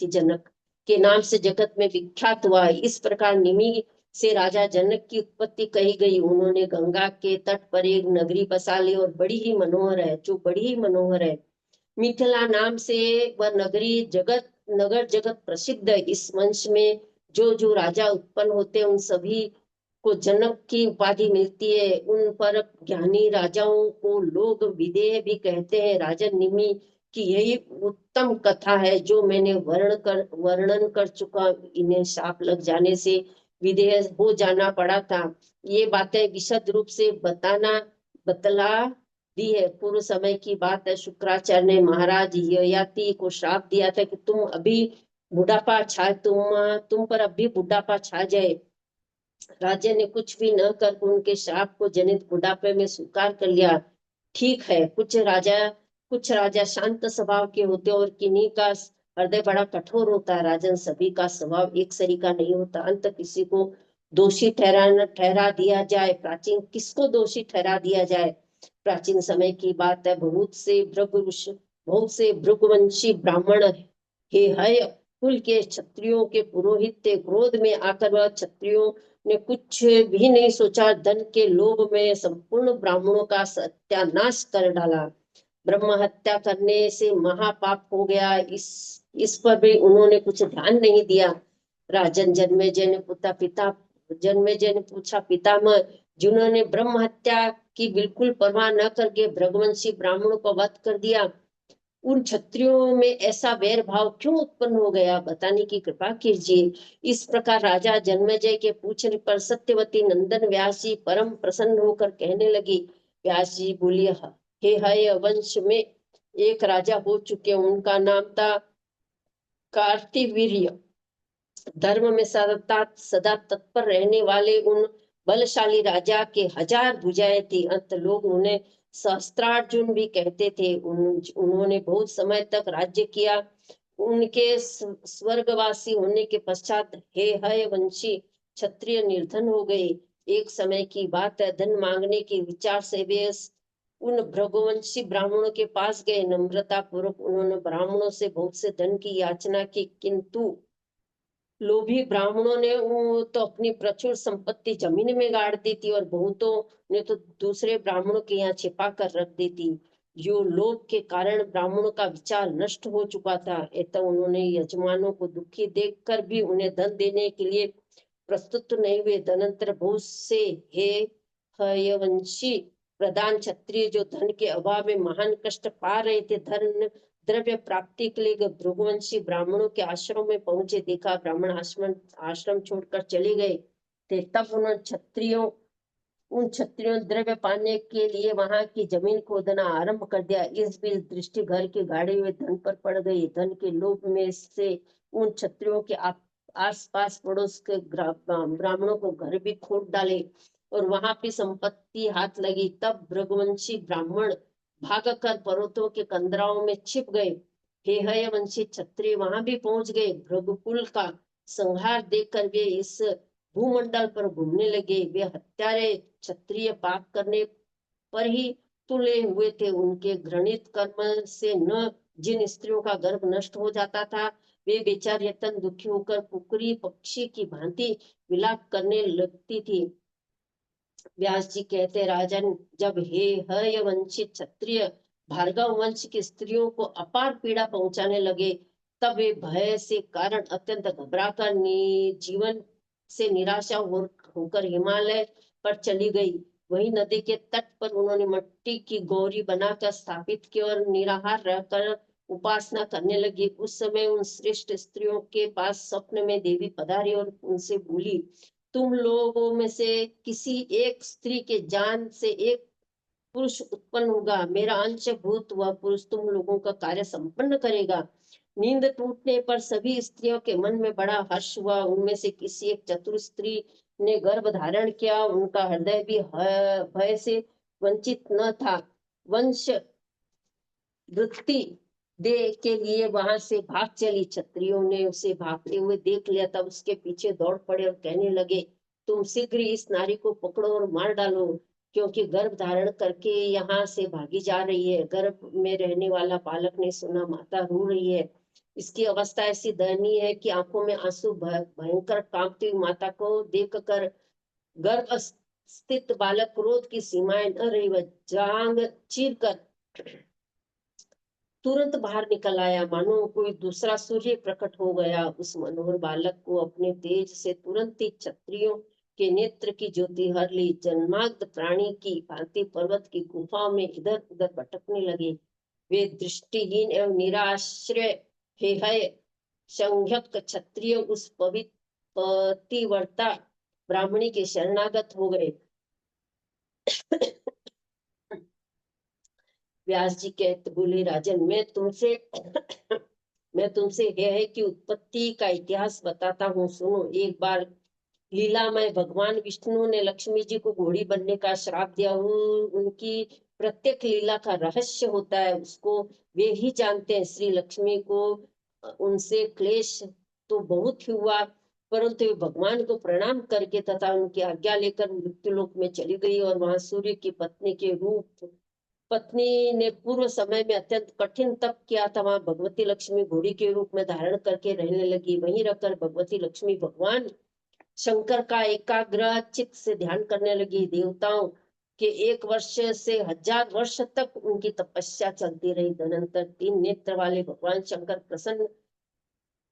जनक के नाम से जगत में विख्यात हुआ। इस प्रकार निमि से राजा जनक की उत्पत्ति कही गई। उन्होंने गंगा के तट पर एक नगरी बसा ली और बड़ी ही मनोहर है, जो बड़ी ही मनोहर है। मिथिला नाम से वह नगर जगत प्रसिद्ध है। इस वंश में जो जो राजा उत्पन्न होते हैं उन सभी को जनक की उपाधि मिलती है। उन पर ज्ञानी राजाओं को लोग विदेह भी कहते हैं। राजन निमि की यही उत्तम कथा है जो मैंने वर्णन कर चुका। इन्हें शाप लग जाने से विदेह हो जाना पड़ा था। ये बातें विशद रूप से बतला दी है। पूर्व समय की बात है, शुक्राचार्य ने महाराज ययाति को श्राप दिया था कि तुम पर अभी बुढ़ापा छा जाए। राजा ने कुछ भी न कर उनके श्राप को जनित बुढ़ापे में स्वीकार कर लिया। ठीक है, कुछ राजा शांत स्वभाव के होते और किन्हीं का हृदय बड़ा कठोर होता है। राजन, सभी का स्वभाव एक सरी का नहीं होता। अंत किसी को दोषी ठहरा दिया जाए। प्राचीन किसको दोषी ठहरा दिया जाए? प्राचीन समय की बात है, बहुत से भृगुवंशी ब्राह्मण हे हय कुल के क्षत्रियों के पुरोहित थे। क्रोध में आकर वह क्षत्रियों ने कुछ भी नहीं सोचा, धन के लोभ में संपूर्ण ब्राह्मणों का सत्यानाश कर डाला। ब्रह्म हत्या करने से महापाप हो गया। इस पर भी उन्होंने कुछ ध्यान नहीं दिया। राजन, जन्मेजय ने पूछा, पितामह, जिन्होंने ब्रह्म हत्या की बिल्कुल परवाह न करके भृगुवंशी ब्राह्मणों को वध कर दिया, उन क्षत्रियों में ऐसा वैर भाव क्यों उत्पन्न हो गया? बताने की कृपा कीजिए। इस प्रकार राजा जन्मेजय के पूछने पर सत्यवती नंदन व्यास जी परम प्रसन्न होकर कहने लगी। व्यास जी बोली, हे हय वंश में एक राजा हो चुके, उनका नाम था कार्तिवीर्य। धर्म में सदा तत्पर रहने वाले उन बलशाली राजा के 1000 भुजाएं थी। अंत लोग उन्हें सहस्त्रार्जुन भी कहते थे। उन्होंने बहुत समय तक राज्य किया। उनके स्वर्गवासी होने के पश्चात हे हय वंशी क्षत्रिय निर्धन हो गए। एक समय की बात है, धन मांगने के विचार से वे उन भृगुवंशी ब्राह्मणों के पास गए। नम्रता पूर्वक उन्होंने ब्राह्मणों से बहुत से धन की याचना की, किंतु लोभी ब्राह्मणों ने तो अपनी प्रचुर संपत्ति जमीन में गाड़ दी थी और बहुतों ने तो दूसरे ब्राह्मणों के यहाँ छिपा कर रख दी थी। जो लोभ के कारण ब्राह्मणों का विचार नष्ट हो चुका था, अतः उन्होंने यजमानों को दुखी देखकर भी उन्हें धन देने के लिए प्रस्तुत नहीं हुए। तदनंतर बहुत से हे हयवंशी प्रधान क्षत्रिय जो धन के अभाव में महान कष्ट पा रहे थे, धन द्रव्य प्राप्ति के लिए भृगुवंशी ब्राह्मणों के आश्रम में पहुंचे। देखा ब्राह्मण आश्रम छोड़कर चले गए थे, तब उन क्षत्रियों द्रव्य पाने के लिए वहां की जमीन खोदना आरंभ कर दिया। इस बीच दृष्टि घर के गाड़े हुए धन पर पड़ गई। धन के लोभ में से उन क्षत्रियों के आस पास पड़ोस के ब्राह्मणों को घर भी खोद डाले और वहां भी संपत्ति हाथ लगी। तब भृगुवंशी ब्राह्मण भागकर पर्वतों के कंदराओं में छिप गए। हेहय वंशी क्षत्रिय वहां भी पहुंच गए। भृगुकुल का संहार देखकर वे इस भूमंडल पर घूमने लगे। वे हत्यारे क्षत्रिय पाप करने पर ही तुले हुए थे। उनके घृणित कर्म से न जिन स्त्रियों का गर्भ नष्ट हो जाता था, वे बेचारी अत्यंत दुखी होकर कुकरी पक्षी की भांति विलाप करने लगती थी। व्यास जी कहते, राजन, जब हे हय वंशित क्षत्रिय भार्गव वंश की स्त्रियों को अपार पीड़ा पहुंचाने लगे, तब वे भय से कारण अत्यंत घबराकर जीवन से निराशा होकर हिमालय पर चली गई। वही नदी के तट पर उन्होंने मिट्टी की गौरी बनाकर स्थापित की और निराहार रहकर उपासना करने लगी। उस समय उन श्रेष्ठ स्त्रियों के पास स्वप्न में देवी पधारी और उनसे बोली, तुम लोगों में से किसी एक स्त्री के जान से एक पुरुष उत्पन्न होगा। मेरा अंश भूत वह पुरुष तुम लोगों का कार्य संपन्न करेगा। नींद टूटने पर सभी स्त्रियों के मन में बड़ा हर्ष हुआ। उनमें से किसी एक चतुर स्त्री ने गर्भ धारण किया। उनका हृदय भी भय से वंचित न था। वंश वृत्ति दे के लिए वहां से भाग चली। क्षत्रियों ने उसे भागते हुए देख लिया, तब उसके पीछे दौड़ पड़े और कहने लगे, तुम शीघ्र इस नारी को पकड़ो और मार डालो, क्योंकि गर्भ धारण करके यहाँ से भागी जा रही है। गर्भ में रहने वाला बालक ने सुना माता रो रही है। इसकी अवस्था ऐसी दयनीय है कि आंखों में आंसू भयंकर कांपती हुई माता को देखकर गर्भ स्थित बालक क्रोध की सीमाएं न रही, वह जांग चीर कर तुरंत बाहर निकल आया, मानो कोई दूसरा सूर्य प्रकट हो गया। उस मनोहर बालक को अपने तेज से तुरंत ही क्षत्रियों के नेत्र की ज्योति हर ली। जन्माद्ध प्राणी की भांति पर्वत की गुफाओं में इधर उधर भटकने लगे। वे दृष्टिहीन एवं निराश्रय हेहय संज्ञक क्षत्रिय उस पतिव्रता ब्राह्मणी के शरणागत हो गए। व्यास जी कहते बोले, राजन, मैं तुमसे यह है कि उत्पत्ति का इतिहास बताता हूँ, सुनो। एक बार लीला में भगवान विष्णु ने लक्ष्मी जी को घोड़ी बनने का श्राप दिया। उनकी प्रत्येक लीला का रहस्य होता है, उसको वे ही जानते हैं। श्री लक्ष्मी को उनसे क्लेश तो बहुत ही हुआ, परंतु वे भगवान को प्रणाम करके तथा उनकी आज्ञा लेकर मृत्युलोक में चली गई और वहां सूर्य की पत्नी के रूप पत्नी ने पूर्व समय में अत्यंत कठिन तप किया था। वहां भगवती लक्ष्मी घोड़ी के रूप में धारण करके रहने लगी। वहीं रहकर भगवती लक्ष्मी भगवान शंकर का एकाग्र चित्त से ध्यान करने लगी। देवताओं के 1 वर्ष से 1000 वर्ष तक उनकी तपस्या चलती रही। तदनंतर 3 नेत्र वाले भगवान शंकर प्रसन्न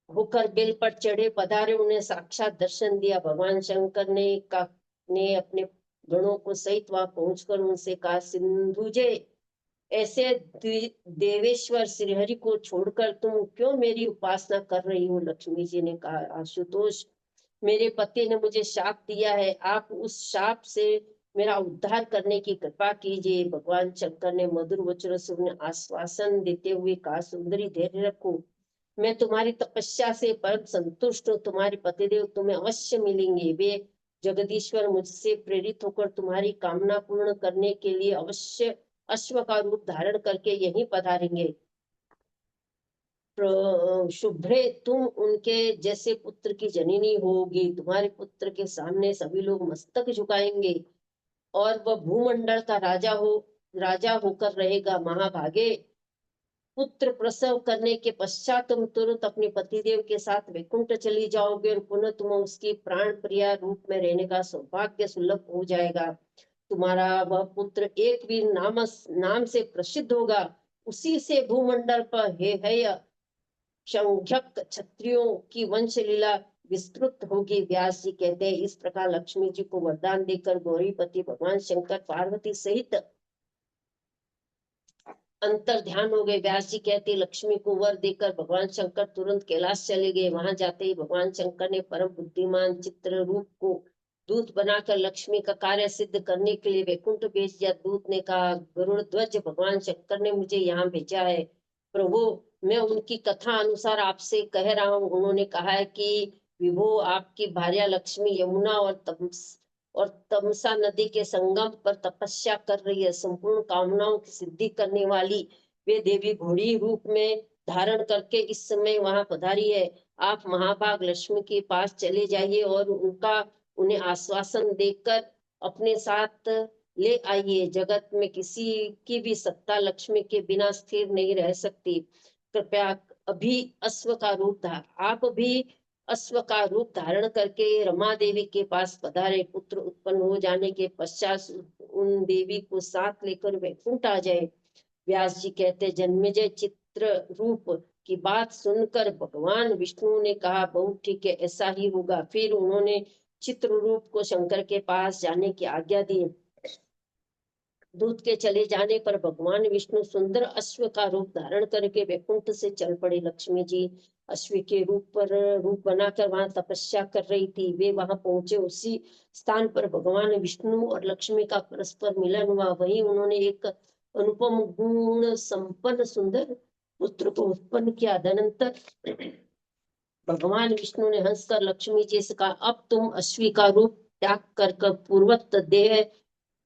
होकर बेल पर चढ़े पधारे, उन्हें साक्षात दर्शन दिया। भगवान शंकर ने अपने गणों को सहित वहां पहुंचकर उनसे कहा, सिंधुजे, ऐसे देवेश्वर श्रीहरि को छोड़कर तुम क्यों मेरी उपासना कर रही हो? लक्ष्मी जी ने कहा, आशुतोष, मेरे पति ने मुझे शाप दिया है, आप उस शाप से मेरा उद्धार करने की कृपा कीजिए। भगवान शंकर ने मधुर वचनों से उन्हें आश्वासन देते हुए कहा, सुंदरी, धैर्य रखो, मैं तुम्हारी तपस्या से परम संतुष्ट हूँ। तुम्हारे पतिदेव तुम्हें अवश्य मिलेंगे। वे जगदीश्वर मुझसे प्रेरित होकर तुम्हारी कामना पूर्ण करने के लिए अवश्य अश्व का रूप धारण करके यहीं पधारेंगे। शुभ्रे, तुम उनके जैसे पुत्र की जननी होगी। तुम्हारे पुत्र के सामने सभी लोग मस्तक झुकाएंगे और वह भूमंडल का राजा होकर रहेगा। महाभागे, पुत्र प्रसव करने के पश्चात तुम तुरंत अपने पतिदेव के साथ वैकुंठ चली जाओगे और पुनः तुम उसकी प्राण प्रिया रूप में रहने का सौभाग्य सुलभ हो जाएगा। तुम्हारा वह पुत्र एक भी नाम से प्रसिद्ध होगा। उसी से भूमंडल पर हे संख्यक क्षत्रियों की वंश लीला विस्तृत होगी। व्यास जी कहते हैं, इस प्रकार लक्ष्मी जी को वरदान देकर गौरीपति भगवान शंकर पार्वती सहित अंतर ध्यान हो गए। व्यास जी कहते, लक्ष्मी को वर देकर भगवान शंकर तुरंत कैलाश चले गए। वहां जाते ही भगवान शंकर ने परम बुद्धिमान चित्र रूप को दूत बनाकर लक्ष्मी का कार्य सिद्ध करने के लिए वैकुंठ भेज दिया। दूत ने कहा, गरुड़ ध्वज, भगवान शंकर ने मुझे यहाँ भेजा है। प्रभु, मैं उनकी कथा अनुसार आपसे कह रहा हूँ। उन्होंने कहा है कि विभो, आपकी भार्या लक्ष्मी यमुना और तमसा नदी के संगम पर तपस्या कर रही है। संपूर्ण कामनाओं की सिद्धि करने वाली वे देवी घोड़ी रूप में धारण करके इस समय वहां पधारी है। आप महाभाग लक्ष्मी के पास चले जाइए और उन्हें आश्वासन देकर अपने साथ ले आइए। जगत में किसी की भी सत्ता लक्ष्मी के बिना स्थिर नहीं रह सकती। कृपया अभी अश्व का रूप धार आप भी अश्व का रूप धारण करके रमा देवी के पास पधारे। पुत्र उत्पन्न हो जाने के पश्चात उन देवी को साथ लेकर वैकुंठ आ जाए। व्यास जी कहते, जन्मेजय चित्र रूप की बात सुनकर भगवान विष्णु ने कहा, बहुत ठीक है, ऐसा ही होगा। फिर उन्होंने चित्र रूप को शंकर के पास जाने की आज्ञा दी। दूत के चले जाने पर भगवान विष्णु सुंदर अश्व का रूप धारण करके वैकुंठ से चल पड़े। लक्ष्मी जी अश्व के रूप बनाकर वहां तपस्या कर रही थी। वे वहां पहुंचे। उसी स्थान पर भगवान विष्णु और लक्ष्मी का परस्पर मिलन हुआ। वहीं उन्होंने एक अनुपम गुण संपन्न सुंदर पुत्र को उत्पन्न किया। तदनंतर भगवान विष्णु ने हंसकर लक्ष्मी जी से कहा, अब तुम अश्वी का रूप त्याग कर पूर्वत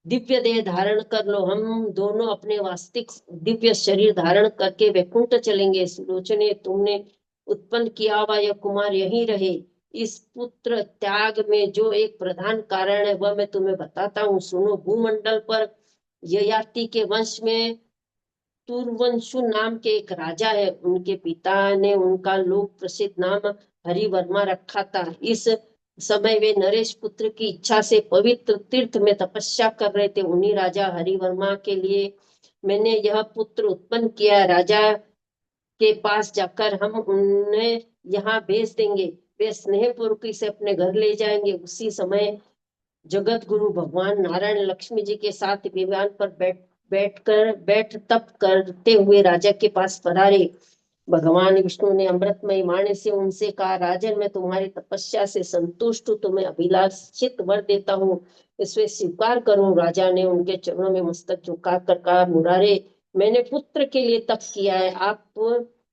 दिव्य देह धारण कर लो। हम दोनों अपने वास्तविक दिव्य शरीर धारण करके वैकुंठ चलेंगे। सुलोचने, तुमने उत्पन्न किया हुआ यह कुमार यहीं रहे। इस पुत्र त्याग में जो एक प्रधान कारण है वह मैं तुम्हें बताता हूँ, सुनो। भूमंडल पर ययाति के वंश में तुर्वंशु नाम के एक राजा है। उनके पिता ने उनका लोक प्रसिद्ध नाम हरिवर्मा रखा था। इस समय वे नरेश पुत्र की इच्छा से पवित्र तीर्थ में तपस्या कर रहे थे। उन्हीं राजा हरिवर्मा के लिए मैंने यह पुत्र उत्पन्न किया। राजा के पास जाकर हम उन्हें यहाँ भेज देंगे। वे स्नेह पूर्वक इसे अपने घर ले जाएंगे। उसी समय जगत गुरु भगवान नारायण लक्ष्मी जी के साथ विमान पर बैठ तप करते हुए राजा के पास पधारे। भगवान विष्णु ने अमृतमय वाणी से उनसे कहा, राजन, मैं तुम्हारी तपस्या से संतुष्ट हूँ, तुम्हें अभिलाषित वर देता हूँ, इसे स्वीकार करो। राजा ने उनके चरणों में मस्तक झुकाकर कहा, मुरारे, मैंने पुत्र के लिए तप किया है, आप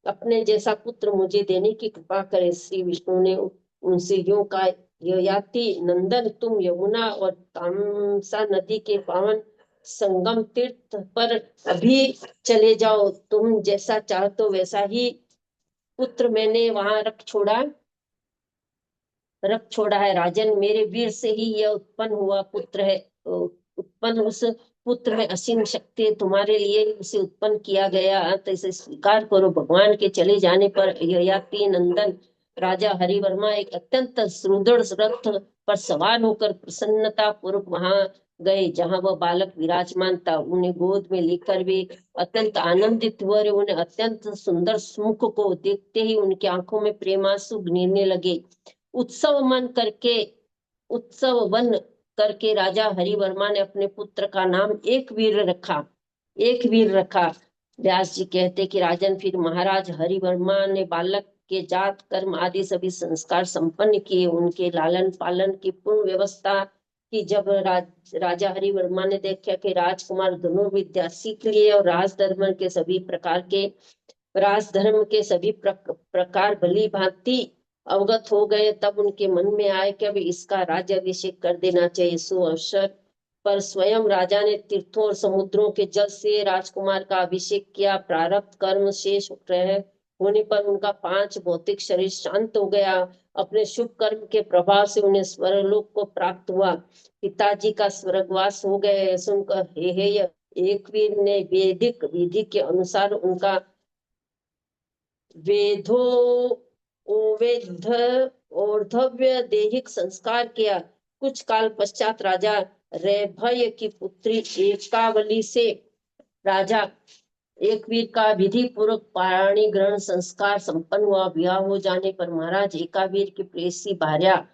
अपने जैसा पुत्र मुझे देने की कृपा करें। श्री विष्णु ने उनसे यूं कहा, ययाति नंदन, तुम यमुना और तामसा नदी के पावन संगम तीर्थ पर अभी चले जाओ। तुम जैसा चाहते हो वैसा ही पुत्र मैंने वहां रख छोड़ा है। राजन, मेरे वीर से ही यह उत्पन्न हुआ पुत्र है। उत्पन्न उस पुत्र में असीम शक्ति है। तुम्हारे लिए उसे उत्पन्न किया गया, तो इसे स्वीकार करो। भगवान के चले जाने पर ययाति नंदन राजा हरिवर्मा एक अत्यंत सुदृढ़ रथ पर सवार होकर प्रसन्नता पूर्वक वहां गए जहां वह बालक विराजमान था। उन्हें गोद में लेकर वे अत्यंत आनंदित हुए। उन्हें अत्यंत सुंदर मुख को देखते ही उनकी आंखों में प्रेमांसु गिरने लगे। उत्सव मन करके उत्सव वन करके राजा हरिवर्मा ने अपने पुत्र का नाम एक वीर रखा। व्यास जी कहते कि राजन, फिर महाराज हरिवर्मा ने बालक के जात कर्म आदि सभी संस्कार संपन्न किए। उनके लालन पालन की पूर्ण व्यवस्था की। जब राजा हरिवर्मा ने देखा कि राजकुमार धनुर्विद्या सीख लिए और राजधर्म के सभी प्रकार भली भांति अवगत हो गए, तब उनके मन में आए कि अब इसका राज्याभिषेक कर देना चाहिए। सो अवसर पर स्वयं राजा ने तीर्थों और समुद्रों के जल से राजकुमार का अभिषेक किया। प्रारब्ध कर्म शेष होने पर उनका 5 भौतिक शरीर शांत हो गया। अपने शुभ कर्म के प्रभाव से उन्हें स्वर्गलोक को प्राप्त हुआ। पिताजी का स्वर्गवास हो गए सुनकर हेहेय एक वीर ने वैदिक विधि के अनुसार उनका वेदो ओवेध और्धव्य दैहिक संस्कार किया। कुछ काल पश्चात राजा रैभय की पुत्री एकावली से राजा एक वीर का विधि पूर्वक पाणी ग्रहण संस्कार संपन्न हुआ। विवाह हो जाने पर महाराज एकावीर की प्रेयसी भार्या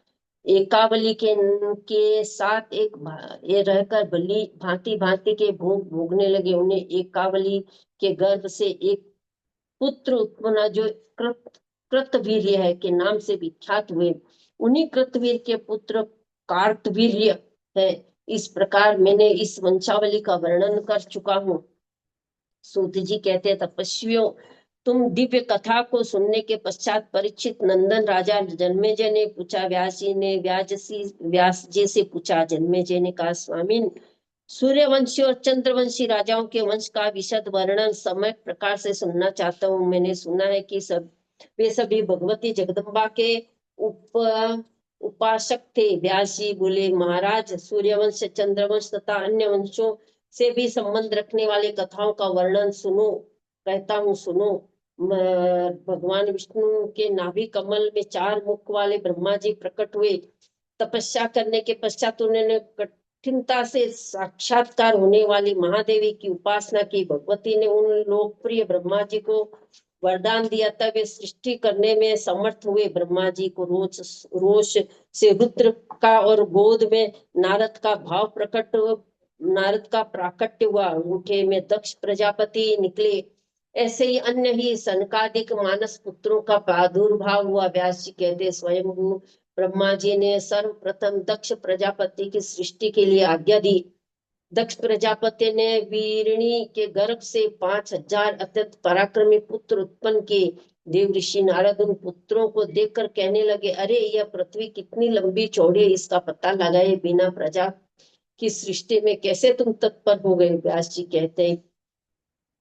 एकावली के साथ ये रहकर बलि भांति भांति के भोग भोगने लगे। उन्हें एकावली के गर्भ से एक पुत्र उत्पन्न हुआ, जो कृतवीर्य है के नाम से विख्यात हुए। उन्हीं कृतवीर के पुत्र कार्तवीर्य है। इस प्रकार मैंने इस वंशावली का वर्णन कर चुका हूँ। सूत जी कहते हैं, तपस्वियों, तुम दिव्य कथा को सुनने के पश्चात परीक्षित नंदन राजा जन्मेजय ने पूछा। व्यास जी से पूछा। जन्मेजय ने कहा, स्वामी, सूर्यवंशी और चंद्रवंशी राजाओं के वंश का विशद वर्णन समय प्रकार से सुनना चाहता हूँ। मैंने सुना है कि वे सभी भगवती जगदम्बा के उपासक थे। व्यास जी बोले, महाराज, सूर्यवंश, चंद्रवंश तथा अन्य वंशों से भी संबंध रखने वाले कथाओं का वर्णन सुनो। कहता हूँ, सुनो। भगवान विष्णु के नाभि कमल में 4 मुख वाले ब्रह्मा जी प्रकट हुए। तपस्या करने के पश्चात उन्होंने कठिनता से साक्षात्कार होने वाली महादेवी की उपासना की। भगवती ने उन लोकप्रिय ब्रह्मा जी को वरदान दिया, तब वे सृष्टि करने में समर्थ हुए। ब्रह्मा जी को रोष से रुद्र का और गोद में नारद का प्राकट्य हुआ। अंगूठे में दक्ष प्रजापति निकले। ऐसे ही अन्य ही सनकादिक मानस पुत्रों का प्रादुर्भाव हुआ। व्यास जी कहते, स्वयं ब्रह्मा जी ने सर्वप्रथम दक्ष प्रजापति की सृष्टि के लिए आज्ञा दी। दक्ष प्रजापति ने वीरणी के गर्भ से 5000 अत्यंत पराक्रमी पुत्र उत्पन्न किए। देव ऋषि नारद उन पुत्रों को देखकर कहने लगे, अरे, यह पृथ्वी कितनी लंबी चौड़ी है, इसका पता लगाए बिना प्रजा की सृष्टि में कैसे तुम तत्पर हो गए। व्यास जी कहते हैं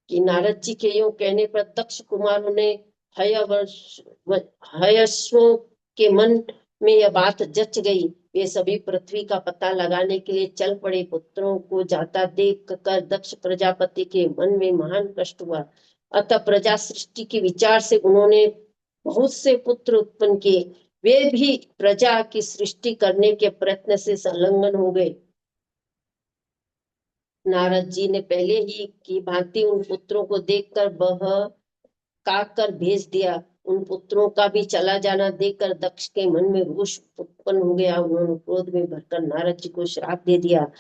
कि नारद जी के यूं कहने पर दक्ष कुमारों ने हयस्वों के मन में यह बात जच गई। वे सभी पृथ्वी का पता लगाने के लिए चल पड़े। पुत्रों को जाता देख कर दक्ष प्रजापति के मन में महान कष्ट हुआ। अतः प्रजा सृष्टि के विचार से उन्होंने बहुत से पुत्र उत्पन्न किए। वे भी प्रजा की सृष्टि करने के प्रयत्न से संलग्न हो गए। नारद जी ने पहले ही की भांति उन पुत्रों को देखकर काट कर भेज दिया। उन पुत्रों का भी चला जाना देखकर दक्ष के मन में रोष उत्पन्न हो गया। उन्होंने क्रोध में भरकर नारद जी को श्राप दे दिया।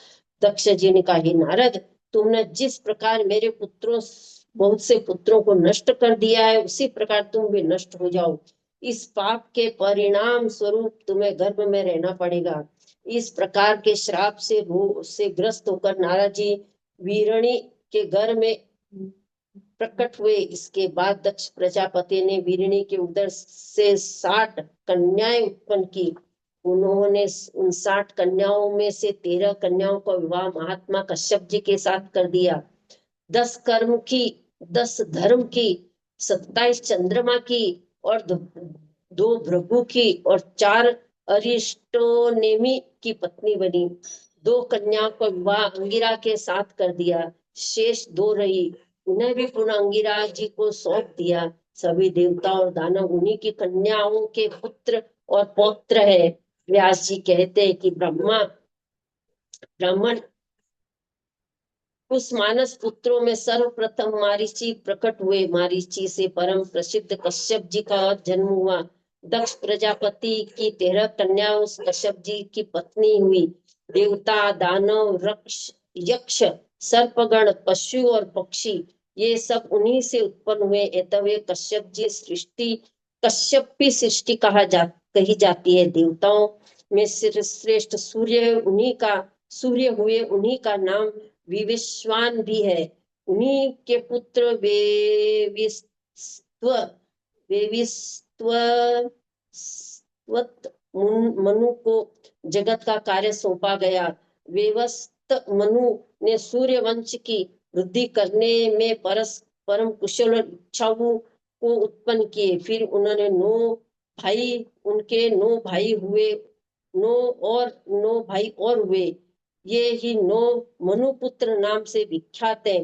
दक्ष जी ने कहा, हे नारद, तुमने जिस प्रकार मेरे बहुत से पुत्रों को नष्ट कर दिया है, उसी प्रकार तुम भी नष्ट हो जाओ। इस पाप के परिणाम स्वरूप तुम्हें गर्भ में रहना पड़ेगा। इस प्रकार के श्राप से ग्रस्त होकर नारद जी वीरणी के घर में प्रकट हुए। इसके बाद दक्ष प्रजापति ने वीरणी के उदर से 60 कन्याएं उत्पन्न की। उन्होंने उन 60 कन्याओं में से 13 कन्याओं का विवाह महात्मा कश्यप जी के साथ कर दिया। 10 कर्म की, 10 धर्म की, 27 चंद्रमा की और 2 भृगु की और 4 अरिष्टोनेमी की पत्नी बनी। 2 कन्याओं का विवाह अंगिरा के साथ कर दिया। शेष 2 रही, उन्हें भी पुनः अंगिरा जी को सौंप दिया। सभी देवता और दानव उन्हीं की कन्याओं के पुत्र और पौत्र है। व्यास जी कहते हैं कि ब्राह्मण उस मानस पुत्रों में सर्वप्रथम मारीची प्रकट हुए। मारीची से परम प्रसिद्ध कश्यप जी का जन्म हुआ। दक्ष प्रजापति की 13 कन्या उस कश्यप जी की पत्नी हुई। देवता, दानव, यक्ष, सर्पगण, पशु और पक्षी, ये सब उन्हीं से उत्पन्न हुए। एतवे कश्यपी सृष्टि कही जाती है। देवताओं में श्रेष्ठ सूर्य हुए, उन्हीं का नाम विविश्वान भी है। उन्हीं के पुत्र वेविस्त्व मनु को जगत का कार्य सौंपा गया। वेवस्त मनु ने सूर्य वंश की वृद्धि करने में परम कुशल और इच्छाऊ को उत्पन्न किए। फिर उन्होंने नौ भाई हुए, नौ भाई और हुए। ये ही नौ मनुपुत्र नाम से विख्यात है।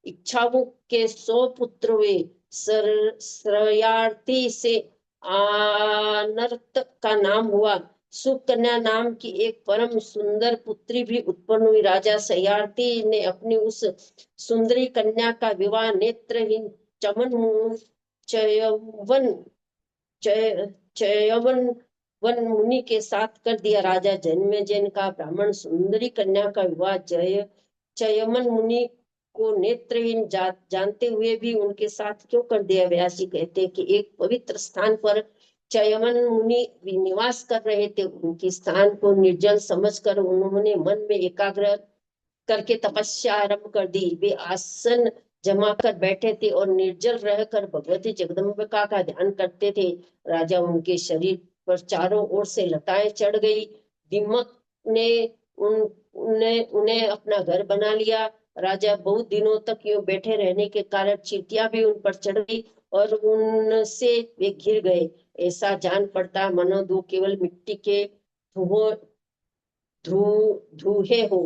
इच्छावु के 100 पुत्र हुए। श्रयार्थी से आनर्त का नाम हुआ। सुकन्या नाम की एक परम सुंदर पुत्री भी उत्पन्न हुई। राजा सयार्थी ने अपनी उस सुंदरी कन्या का विवाह नेत्रहीन चमन चयवन चयवन वन मुनि के साथ कर दिया। राजा जन्मेजय का ब्राह्मण सुंदरी कन्या का विवाह चयमन मुनि को नेत्रहीन जानते हुए भी उनके साथ क्यों कर दिया? व्यास जी कहते हैं कि एक पवित्र स्थान पर चयमन मुनि निवास कर रहे थे। उनके स्थान को निर्जल समझकर उन्होंने मन में एकाग्र करके तपस्या आरंभ कर दी। वे आसन जमा कर बैठे थे और निर्जल रहकर भगवती जगदम्बिका का ध्यान करते थे। राजा उनके शरीर पर चारों ओर से लताएं चढ़ गई। दीमक ने उन्हें अपना घर बना लिया। राजा बहुत दिनों तक यूं बैठे रहने के कारण चींटियां भी उन पर चढ़ गई और उनसे वे घिर गए। ऐसा जान पड़ता मनो दो केवल मिट्टी के धूहे हो।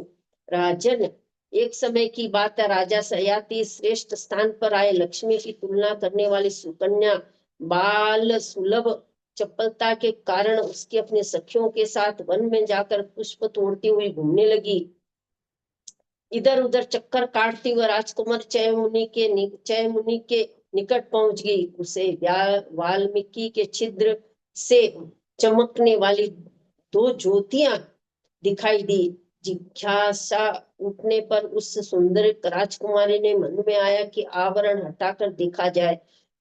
राजन, एक समय की बात है, राजा सयाति श्रेष्ठ स्थान पर आए। लक्ष्मी की तुलना करने वाली सुकन्या बाल सुलभ चपलता के कारण उसकी अपने सखियों के साथ वन में जाकर पुष्प तोड़ती हुई घूमने लगी। इधर उधर चक्कर काटती हुई राजकुमार चय मुनि के निकट पहुंच गई। उसे वाल्मीकि के छिद्र से चमकने वाली 2 ज्योतियां दिखाई दी। जिज्ञासा उठने पर उस सुंदर राजकुमारी ने मन में आया कि आवरण हटाकर देखा जाए।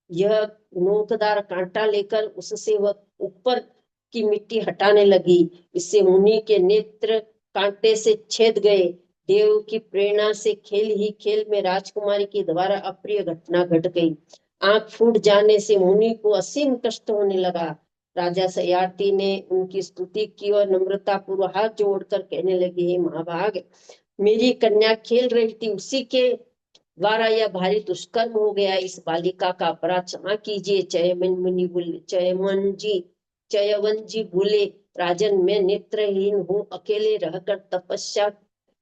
यह नोकदार कांटा लेकर उससे वह ऊपर की मिट्टी हटाने लगी। इससे मुनि के नेत्र कांटे से छेद गए। देव की प्रेरणा से खेल ही खेल में राजकुमारी के द्वारा अप्रिय घटना घट गई। आंख फूट जाने से मुनि को असीम कष्ट होने लगा। राजा सयाति ने उनकी स्तुति की और नम्रता पूर्वक हाथ जोड़कर कहने लगे, हे महाभाग, मेरी कन्या खेल रही थी, उसी के द्वारा यह भारी दुष्कर्म हो गया। इस बालिका का अपराध क्षमा कीजिए। चयवन जी बोले, राजन, मैं नेत्रहीन हूँ, अकेले रहकर तपस्या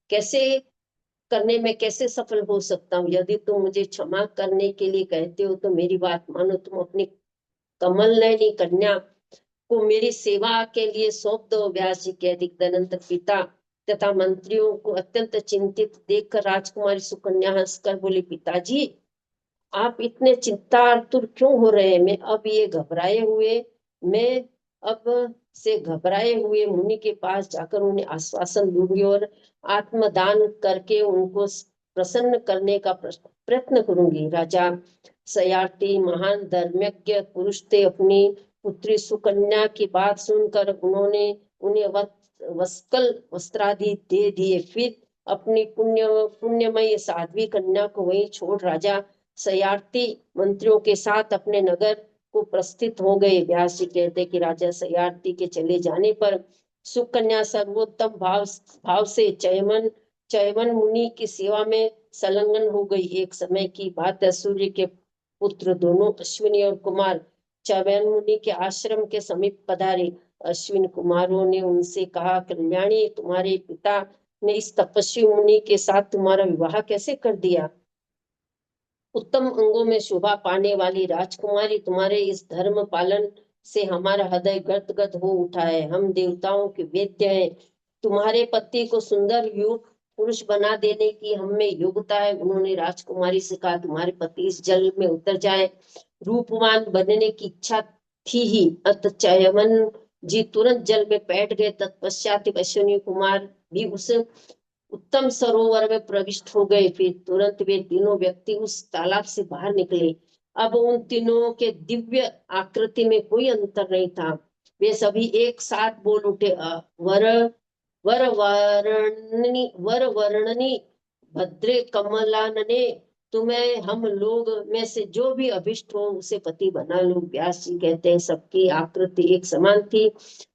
कैसे सफल हो सकता हूँ? यदि तुम मुझे क्षमा करने के लिए कहते हो तो मेरी बात मानो। तुम अपनी कमल नयनी कन्या को मेरी सेवा के लिए सौंप दो। व्यास जी के अधिक पिता तथा मंत्रियों को अत्यंत चिंतित देखकर राजकुमारी सुकन्या हंसकर बोली, पिताजी, आप इतने चिंतातुर क्यों हो रहे हैं? मैं अब से घबराए हुए मुनि के पास जाकर उन्हें आश्वासन दूंगी और आत्मदान करके उनको प्रसन्न करने का प्रयत्न करूंगी। राजा सयाति महान धर्मज्ञ पुरुष थे। अपनी पुत्री सुकन्या की बात सुनकर उन्होंने उन्हें वस्त्रादि दे दिए। फिर अपनी पुण्यमयी साध्वी कन्या को वहीं छोड़ राजा सयाति मंत्रियों के साथ अपने नगर को प्रस्थित हो गए। व्यास जी कहते कि राजा सयाति के चले जाने पर सुकन्या सर्वोत्तम भाव से चयवन मुनि की सेवा में संलग्न हो गई। एक समय की बात है, सूर्य के पुत्र दोनों अश्विनी और कुमार चयवन मुनि के आश्रम के समीप पधारे। अश्विन कुमारों ने उनसे कहा, कल्याणी, तुम्हारे पिता ने इस तपस्वी मुनि के साथ तुम्हारा विवाह कैसे कर दिया? उत्तम अंगों में शोभा पाने वाली राजकुमारी, तुम्हारे इस धर्म पालन से हमारा हृदय गदगद हो उठा है। हम देवताओं के वेद्य हैं। तुम्हारे पति को सुंदर युग पुरुष बना देने की हम में योग्यता है। उन्होंने राजकुमारी से कहा, तुम्हारे पति इस जल में उतर जाए। रूपवान बनने की इच्छा थी ही। अत चयवन जी तुरंत जल में बैठ गए। तत्पश्चात अश्विनी कुमार भी उस उत्तम सरोवर में प्रविष्ट हो गए। फिर तुरंत वे तीनों व्यक्ति उस तालाब से बाहर निकले। अब उन तीनों के दिव्य आकृति में कोई अंतर नहीं था। वे सभी एक साथ बोल उठे, वर वर्णनी भद्रे कमलानने, तुम्हें हम लोग में से जो भी अभिष्ट हो उसे पति बना लो। व्यास जी कहते हैं, सबकी आकृति एक समान थी।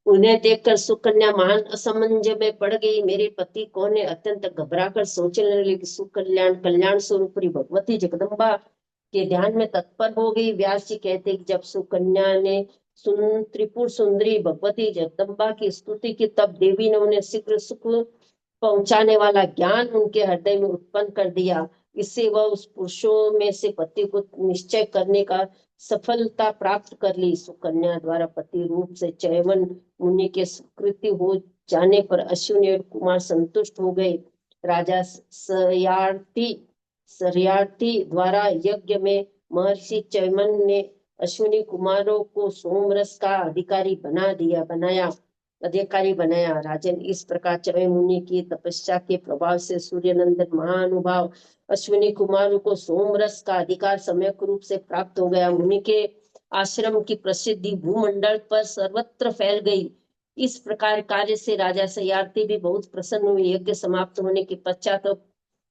उन्हें देखकर सुकन्या महान असमंजस में पड़ गई। मेरे पति कौन है? अत्यंत घबरा कर सोचने लगी। सुकल्याण कल्याण स्वरूपी भगवती जगदम्बा के ध्यान में तत्पर हो गई। व्यास जी कहते कि जब सुकन्या ने त्रिपुर सुंदरी भगवती जगदम्बा की स्तुति की, तब देवी ने उन्हें शीघ्र सुख पहुंचाने वाला ज्ञान उनके हृदय में उत्पन्न कर दिया। इससे वह उस पुरुषों में से पति को निश्चय करने का सफलता प्राप्त कर ली। सुकन्या द्वारा पति रूप से चयवन मुनि के स्वीकृति हो जाने पर अश्विनी कुमार संतुष्ट हो गए। राजा सरियार्थी द्वारा यज्ञ में महर्षि चयमन ने अश्विनी कुमारों को सोमरस का अधिकारी बनाया। राजन, इस प्रकार चय मुनि की तपस्या के प्रभाव से सूर्यनंदन महानुभाव अश्विनी कुमारों को सोमरस का अधिकार सम्यक रूप से प्राप्त हो गया। मुनि के आश्रम की प्रसिद्धि भूमंडल पर सर्वत्र फैल गई। इस प्रकार कार्य से राजा सयार्थी भी बहुत प्रसन्न हुए। यज्ञ समाप्त होने के पश्चात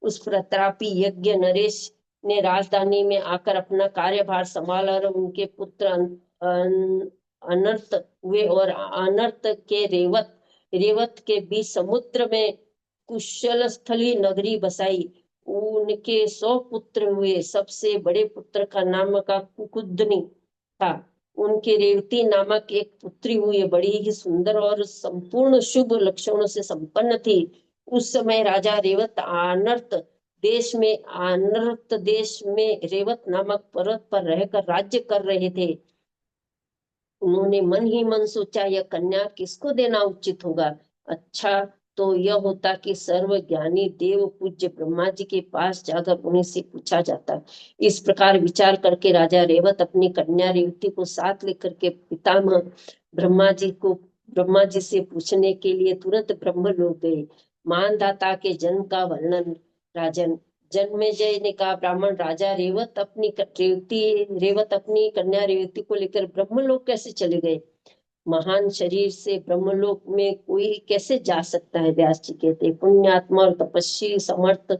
उस प्रतापी यज्ञ नरेश ने राजधानी में आकर अपना कार्यभार संभाला और उनके पुत्र अनर्थ हुए और अनर्थ के रेवत के बीच समुद्र में कुशल स्थली नगरी बसाई। उनके 100 पुत्र हुए। सबसे बड़े पुत्र का नाम का कुकुदनी था। उनके रेवती नामक एक पुत्री हुई, बड़ी ही सुंदर और संपूर्ण शुभ लक्षणों से संपन्न थी। उस समय राजा अनर्त देश में रेवत नामक पर्वत पर रहकर राज्य कर रहे थे। उन्होंने मन ही मन सोचा, यह कन्या किसको देना उचित होगा। अच्छा तो यह होता कि सर्वज्ञानी देव पूज्य ब्रह्मा जी के पास जाकर उन्हीं से पूछा जाता। इस प्रकार विचार करके राजा रेवत अपनी कन्या रेवती को साथ लेकर के पितामह ब्रह्मा जी से पूछने के लिए तुरंत ब्रह्मलोक गए। मानदाता के जन्म का वर्णन। राजन, जन्मेजय ने कहा, ब्राह्मण राजा रेवत अपनी कन्या रेवती को लेकर ब्रह्मलोक कैसे चले गए। महान शरीर से ब्रह्मलोक में कोई कैसे जा सकता है। व्यास जी कहते हैं, पुण्यात्मा और तपस्वी समर्थ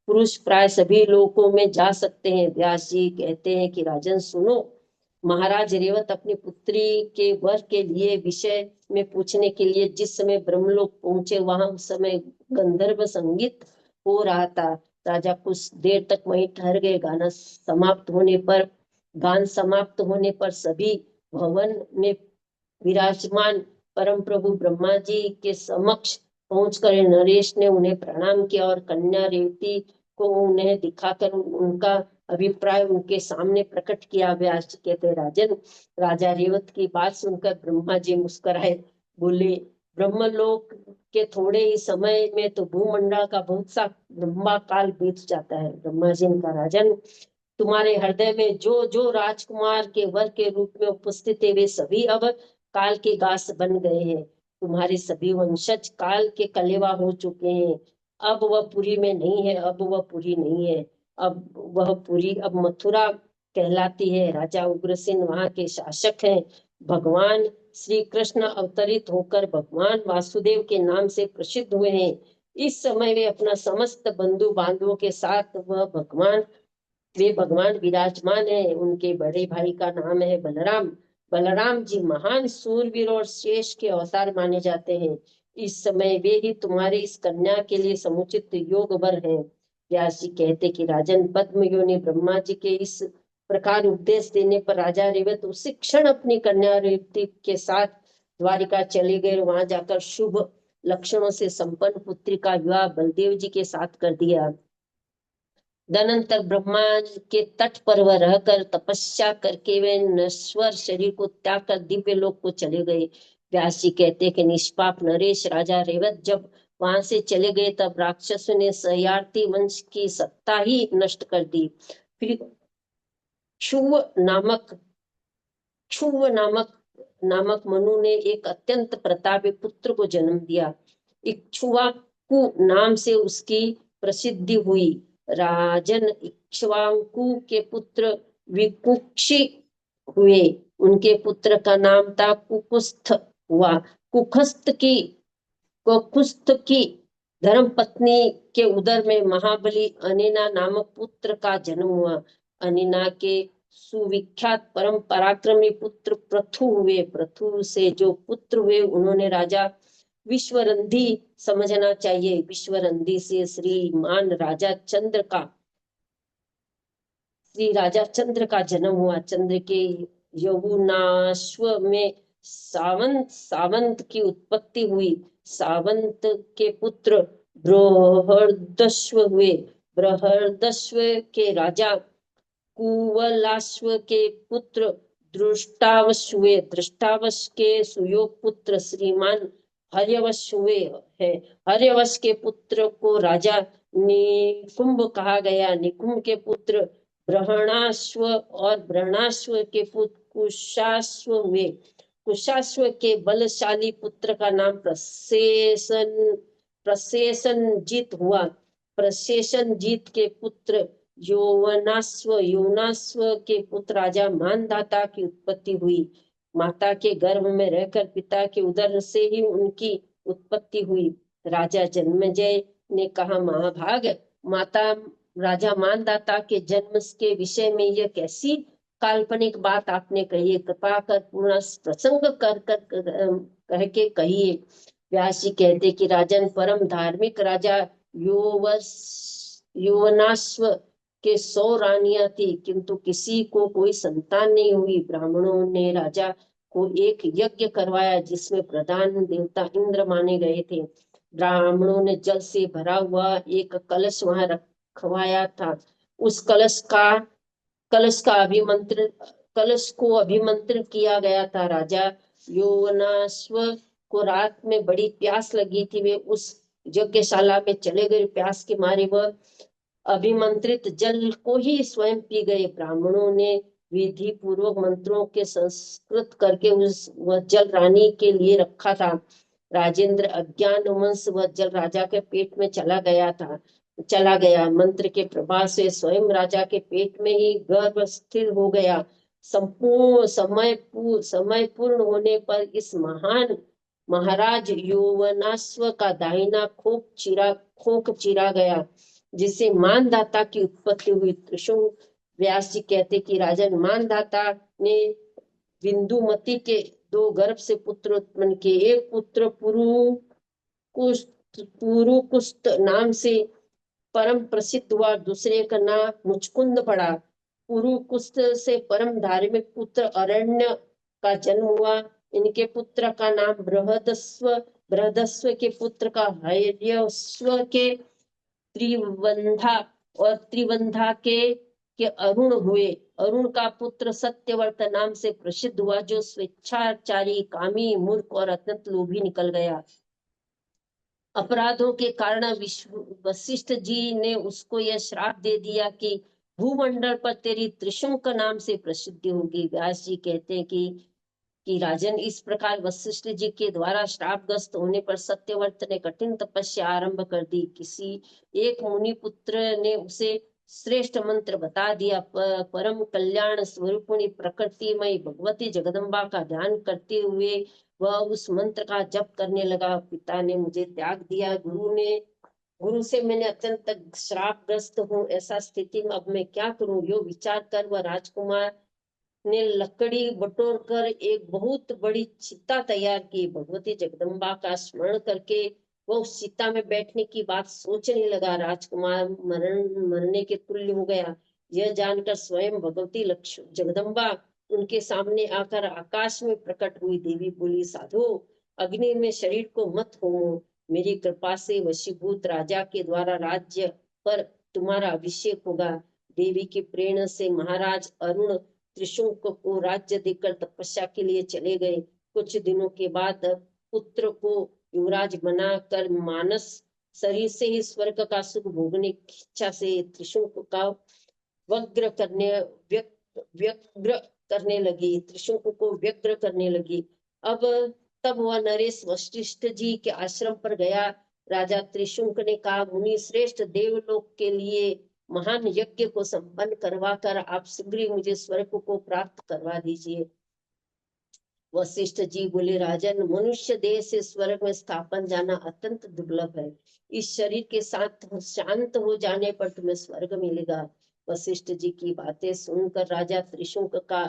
पुरुष प्राय सभी लोकों में जा सकते हैं। व्यास जी कहते हैं कि राजन सुनो, महाराज रेवत अपनी पुत्री के वर के लिए विषय में पूछने के लिए जिस समय ब्रह्मलोक पहुंचे, वहां उस समय गंधर्व संगीत हो रहा था। राजा कुछ देर तक वहीं ठहर गए। गान समाप्त होने पर सभी भवन में विराजमान परम प्रभु ब्रह्मा जी के समक्ष पहुंचकर नरेश ने उन्हें प्रणाम किया और कन्या रेवती को उन्हें दिखाकर उनका अभिप्राय उनके सामने प्रकट किया। व्यास जी कहते, राजन, राजा रेवत की बात सुनकर ब्रह्मा जी मुस्कुराए, बोले, ब्रह्मलोक के थोड़े ही समय में तो भूमंडल का बहुत सा लंबा काल बीत जाता है। ब्रह्मा जी ने कहा, राजन, तुम्हारे हृदय में जो जो राजकुमार के वर के रूप में उपस्थित है, वे सभी अब काल के गास बन गए हैं। तुम्हारे सभी वंशज काल के कलेवा हो चुके हैं। अब वह पुरी में नहीं है, अब वह पुरी नहीं है, अब वह पुरी अब मथुरा कहलाती है। राजा उग्रसेन वहां के शासक हैं। भगवान श्री कृष्ण अवतरित होकर भगवान वासुदेव के नाम से प्रसिद्ध हुए हैं। इस समय वे अपना समस्त बंधु बांधवों के साथ वे भगवान विराजमान है। उनके बड़े भाई का नाम है बलराम। बलराम जी महान सूरवीर और शेष के अवतार माने जाते हैं। इस समय वे ही तुम्हारे इस कन्या के लिए समुचित योग वर हैं। व्यास जी कहते कि राजन, पद्म योनि ब्रह्मा जी के इस प्रकार उपदेश देने पर राजा रेवत उसी क्षण अपनी कन्या रेवती के साथ द्वारिका चले गए। वहां जाकर शुभ लक्षणों से संपन्न पुत्री का विवाह बलदेव जी के साथ कर दिया। तदनंतर ब्रह्मा के तट पर वह रहकर तपस्या करके वे नश्वर शरीर को त्याग कर दिव्य लोक को चले गए। व्यास जी कहते कि निष्पाप नरेश राजा रेवत जब वहां से चले गए, तब राक्षसों ने सयार्थी वंश की सत्ता ही नष्ट कर दी। फिर क्षुव नामक मनु ने एक अत्यंत प्रतापी पुत्र को जन्म दिया। इक्ष्वाकु नाम से उसकी प्रसिद्धि हुई। राजन, इक्ष्वाकु के पुत्र विकुक्षी हुए। उनके पुत्र का नाम था कुकुस्थ हुआ। कुकुस्थ की धर्म पत्नी के उदर में महाबली अनिना नामक पुत्र का जन्म हुआ। अनिना के सुविख्यात परम पराक्रमी पुत्र पृथु हुए। पृथु से जो पुत्र हुए, उन्होंने राजा विश्वरंधी समझना चाहिए। विश्वरंधी से श्रीमान राजा चंद्र का श्री राजा चंद्र का जन्म हुआ। चंद्र के यमुनाश्व में सावंत की उत्पत्ति हुई। सावंत के पुत्र बृहदश्व हुए। बृहदश्व के राजा कुवलाश्व के पुत्र दृष्टावश हुए। दृष्टावश के सुयोग पुत्र श्रीमान हर्यवश हुए हैं। हर्यवश के पुत्र को राजा निकुंभ कहा गया। निकुंभ के पुत्र ब्रहणाश्व और ब्रहणाश्व के पुत्र कुशाश्व हुए। कुशाश्व के बलशाली पुत्र का नाम प्रसेशन हुआ। प्रसेशन जीत के पुत्र योवनाश्व के पुत्र राजा मानधाता की उत्पत्ति हुई। माता के गर्भ में रहकर पिता के उदर से ही उनकी उत्पत्ति हुई। राजा जन्मेजय ने कहा, महाभाग माता राजा मानधाता के जन्म के विषय में यह कैसी काल्पनिक बात आपने कही है। कृपा कर पूर्ण प्रसंग कर कह के कहिए। व्यास जी कहते कि राजन, परम धार्मिक राजा योवनाश्व के 100 रानियां थी, किंतु किसी को कोई संतान नहीं हुई। ब्राह्मणों ने राजा को एक यज्ञ करवाया जिसमें प्रधान देवता इंद्र माने गए थे। ब्राह्मणों ने जल से भरा हुआ एक कलश वहां रखवाया था। उस कलश को अभिमंत्रित किया गया था। राजा योवनाश्व को रात में बड़ी प्यास लगी थी। वे उस यज्ञशाला में चले गए। प्यास के मारे वह अभिमंत्रित जल को ही स्वयं पी गए। ब्राह्मणों ने विधि पूर्वक मंत्रों के संस्कृत करके वह जल रानी के लिए रखा था। राजेंद्र अज्ञानवश वह जल राजा के पेट में चला गया। मंत्र के प्रभाव से स्वयं राजा के पेट में ही गर्भ स्थिर हो गया। संपूर्ण समय पूर्ण होने पर इस महान महाराज यौवनाश्व का दाहिना खोक चीरा गया, जिससे मानधाता की उत्पत्ति हुई। त्रिशुंग व्यास जी कहते कि राजन मानधाता ने बिंदुमती के 2 गर्भ से पुत्र उत्पन्न किए। एक पुत्र पुरुकुस्त नाम से परम प्रसिद्ध हुआ। दूसरे का नाम मुचकुंद पड़ा। पुरुकुस्त से परम धार्मिक पुत्र अरण्य का जन्म हुआ। इनके पुत्र का नाम बृहदस्व के पुत्र का हर्यश्व के त्रिवंधा और त्रिवंधा के अरुण हुए। अरुण का पुत्र सत्यवर्त नाम से प्रसिद्ध हुआ, जो स्वेच्छाचारी, कामी, मूर्ख और अत्यंत लोभी निकल गया। अपराधों के कारण वशिष्ठ जी ने उसको यह श्राप दे दिया कि भूमंडल पर तेरी त्रिशंक नाम से प्रसिद्धि होगी। व्यास जी कहते हैं कि राजन, इस प्रकार वशिष्ठ जी के द्वारा श्रापग्रस्त होने पर सत्यवर्त ने कठिन तपस्या आरंभ कर दी। किसी एक मुनि पुत्र ने उसे श्रेष्ठ मंत्र बता दिया। परम कल्याण स्वरूपिणी प्रकृतिमय भगवती जगदम्बा का ध्यान करते हुए वह उस मंत्र का जप करने लगा। पिता ने मुझे त्याग दिया, गुरु से मैंने अत्यंत श्रापग्रस्त हूँ। ऐसा स्थिति में अब मैं क्या करूं? यो विचार कर वह राजकुमार ने लकड़ी बटोर कर एक बहुत बड़ी चिता तैयार की। भगवती जगदम्बा का स्मरण करके वो उस चिता में बैठने की बात सोचने लगा। राजकुमार मरने के तुल्य हो गया। यह जानकर स्वयं भगवती जगदम्बा उनके सामने आकर आकाश में प्रकट हुई। देवी बोली, साधु, अग्नि में शरीर को मत होमो। मेरी कृपा से वशीभूत राजा के द्वारा राज्य पर तुम्हारा अभिषेक होगा। देवी की प्रेरणा से महाराज अरुण त्रिशंकु को राज्य देकर तपस्या के लिए चले गए। कुछ दिनों के बाद पुत्र को युवराज बनाकर मानस शरीर से ही स्वर्ग का सुख भोगने की इच्छा से त्रिशंकु का व्यग्र करने लगी। त्रिशंकु को व्यग्र करने लगी। तब वह नरेश वशिष्ठ जी के आश्रम पर गया। राजा त्रिशंक ने कहा, मुनि श्रेष्ठ, देवलोक के लिए महान यज्ञ को संपन्न करवाकर आप शीघ्र ही मुझे स्वर्ग को प्राप्त करवा दीजिए। वशिष्ठ जी बोले, राजन, मनुष्य देह से स्वर्ग में स्थापन जाना अत्यंत दुर्लभ है। इस शरीर के साथ शांत हो जाने पर तुम्हें स्वर्ग मिलेगा। वशिष्ठ जी की बातें सुनकर राजा त्रिशंक का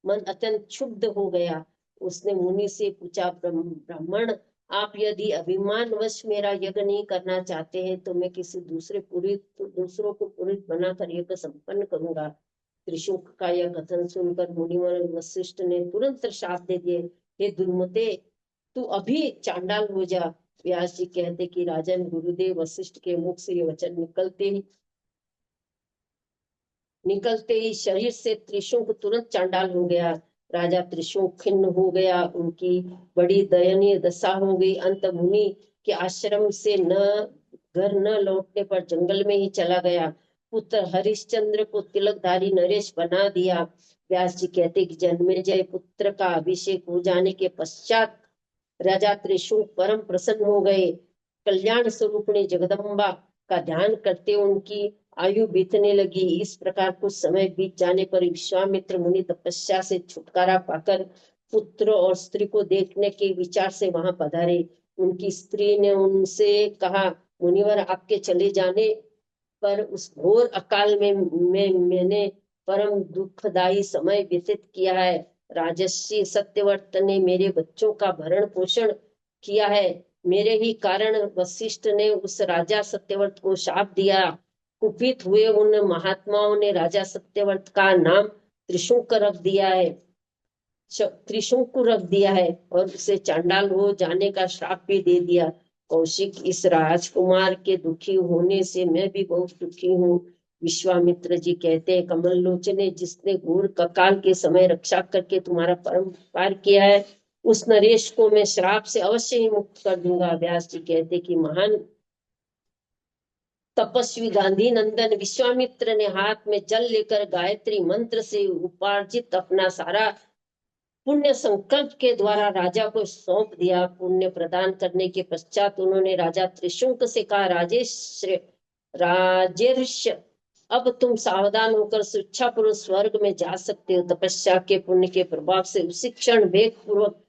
मन अत्यंत क्षुब्ध हो गया। उसने मुनि से पूछा, ब्राह्मण, आप यदि अभिमानवश मेरा यज्ञ नहीं करना चाहते हैं तो मैं किसी दूसरों को पुरोहित बनाकर यज्ञ संपन्न करूंगा। त्रिशंकु का यह कथन सुनकर मुनिवर वशिष्ठ ने तुरंत श्राप दे दिए, हे दुर्मते, तू अभी चांडाल हो जा। व्यास जी कहते कि राजन, गुरुदेव वशिष्ठ के मुख से ये वचन निकलते ही शरीर से त्रिशंकु तुरंत चांडाल हो गया। राजा त्रिशंकु खिन्न हो गया, उनकी बड़ी दयनीय दशा हो गई। अंत मुनि के आश्रम से न घर न लौटने पर जंगल में ही चला गया। पुत्र हरिश्चंद्र को तिलकधारी नरेश बना दिया। व्यास जी कहते कि जन्मेजय पुत्र का अभिषेक हो जाने के पश्चात राजा त्रिशंकु परम प्रसन्न हो गए। कल्याण स्वरूपिणी जगदम्बा का ध्यान करते उनकी आयु बीतने लगी। इस प्रकार कुछ समय बीत जाने पर विश्वामित्र मुनि तपस्या से छुटकारा पाकर पुत्र और स्त्री को देखने के विचार से वहां पधारे। उनकी स्त्री ने उनसे कहा, मुनिवर, आपके चले जाने पर उस घोर अकाल में मैंने परम दुखदायी समय व्यतीत किया है। राजर्षि सत्यव्रत ने मेरे बच्चों का भरण पोषण किया है। मेरे ही कारण वशिष्ठ ने उस राजा सत्यव्रत को शाप दिया। कुपित हुए उन महात्माओं ने राजा सत्यव्रत का नाम त्रिशंकु रख दिया है और उसे चांडाल हो जाने का श्राप भी दे दिया। कौशिक, इस राजकुमार के दुखी होने से मैं भी बहुत दुखी हूँ। विश्वामित्र जी कहते हैं, कमल लोचने, जिसने घोर ककाल के समय रक्षा करके तुम्हारा परम उपकार किया है, उस नरेश को मैं श्राप से अवश्य ही मुक्त कर दूंगा। व्यास जी कहते कि महान तपस्वी गांधी नंदन विश्वामित्र ने हाथ में जल लेकर गायत्री मंत्र से उपार्जित अपना सारा पुण्य संकल्प के द्वारा राजा को सौंप दिया। पुण्य प्रदान करने के पश्चात उन्होंने राजा त्रिशंकु से कहा, राजेश, अब तुम सावधान होकर शिक्षा पूर्वक स्वर्ग में जा सकते हो। तपस्या के पुण्य के प्रभाव से उसी क्षण वेग पूर्वक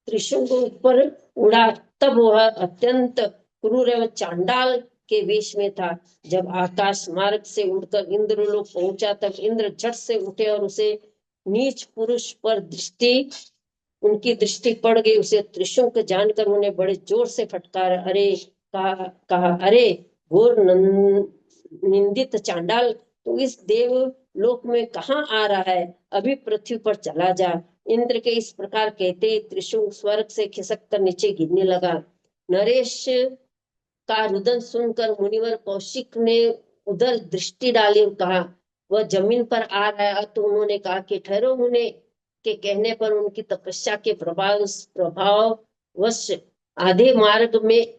त्रिशंकु ऊपर उड़ा। तब वह अत्यंत क्रूर एवं चांडाल के वेश में था। जब आकाश मार्ग से उड़कर इंद्रलोक पहुंचा, तब इंद्र झट से उठे और उसे नीच पुरुष पर उनकी दृष्टि पड़ गई। उसे त्रिशंकु जानकर उन्हें बड़े जोर से फटकार कहा, अरे घोर निंदित चांडाल, तू इस देव लोक में कहाँ आ रहा है? अभी पृथ्वी पर चला जा। इंद्र के इस प्रकार कहते ही त्रिशंकु स्वर्ग से खिसक कर नीचे गिरने लगा। नरेश का रुदन सुनकर मुनिवर कौशिक ने उधर दृष्टि डाली और कहा, वह जमीन पर आ रहा है। तो उन्होंने कहा कि ठहरो। मुनि के कहने पर उनकी तपस्या के प्रभाववश आधे मार्ग में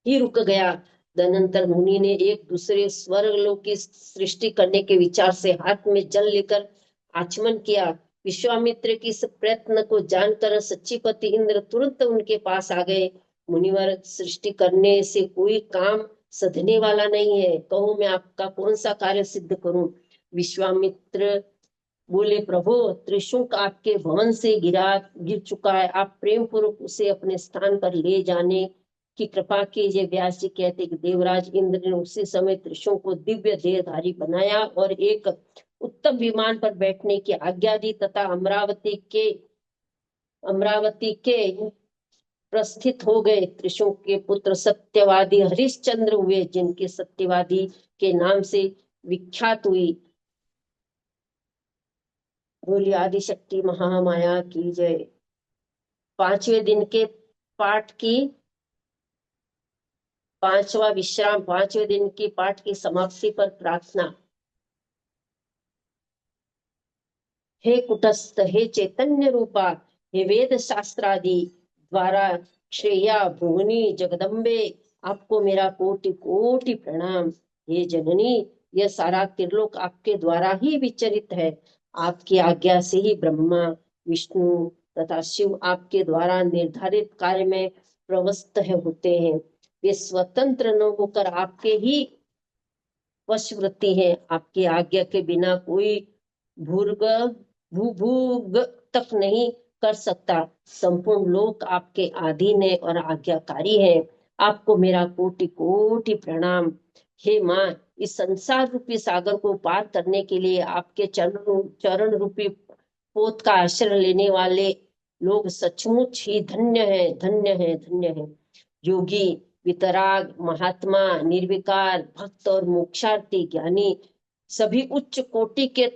ही रुक गया। तदनंतर मुनि ने एक दूसरे स्वर्गलोक की सृष्टि करने के विचार से हाथ में जल लेकर आचमन किया। विश्वामित्र की इस प्रयत्न को जानकर सच्चीपति इंद्र तुरंत उनके पास आ गए। मुनिवर, सृष्टि करने से कोई काम सधने वाला नहीं है, कहो मैं आपका कौन सा कार्य सिद्ध करूं? विश्वामित्र बोले, प्रभु, त्रिशंकु आपके भवन से गिर चुका है। आप प्रेम पूर्वक उसे अपने स्थान पर ले जाने की कृपा कीजिए। व्यास जी कहते कि देवराज इंद्र ने उसी समय त्रिशंकु को दिव्य देहधारी बनाया और एक उत्तम विमान पर बैठने की आज्ञा दी तथा अमरावती के प्रस्थित हो गए। त्रिशंकु के पुत्र सत्यवादी हरिश्चंद्र हुए, जिनके सत्यवादी के नाम से विख्यात हुई। बोली आदिशक्ति महामाया की जय। पांचवें दिन के पाठ की पांचवें दिन की पाठ की समाप्ति पर प्रार्थना। हे कुटस्थ, हे चैतन्य रूपा, हे वेद शास्त्रादि द्वारा श्रेया भुवनी जगदम्बे, आपको मेरा कोटि कोटि प्रणाम। हे जननी, यह सारा त्रिलोक आपके द्वारा ही विचरित है। आपकी आज्ञा से ही ब्रह्मा, विष्णु तथा शिव आपके द्वारा निर्धारित कार्य में प्रवृत्त होते हैं। वे स्वतंत्र न होकर आपके ही वशवृत्ति है। आपकी आज्ञा के बिना कोई भूर्ग भूभूग तक नहीं कर सकता। संपूर्ण लोक आपके अधीन है और आज्ञाकारी है। आपको मेरा कोटि कोटि प्रणाम। हे माँ, इस संसार रूपी सागर को पार करने के लिए आपके चरण रूपी पोत का आश्रय लेने वाले लोग सचमुच ही धन्य है, धन्य है, धन्य है। योगी, वितराग, महात्मा, निर्विकार, भक्त और मोक्षार्थी ज्ञानी सभी उच्च कोटि के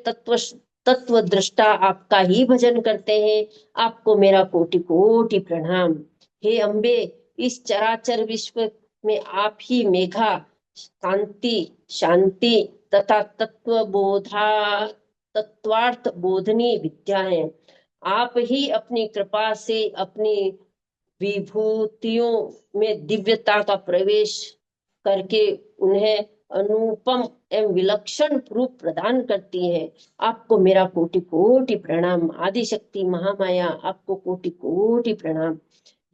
तत्व दृष्टा आपका ही भजन करते हैं। आपको मेरा कोटि कोटि प्रणाम। हे अम्बे, इस चराचर विश्व में आप ही मेघा, कांति, शांति तथा तत्वार्थ बोधनी विद्या है। आप ही अपनी कृपा से अपनी विभूतियों में दिव्यता का प्रवेश करके उन्हें अनुपम एवं विलक्षण रूप प्रदान करती है। आपको मेरा कोटि कोटि प्रणाम। आदि शक्ति महामाया, आपको कोटि कोटि प्रणाम।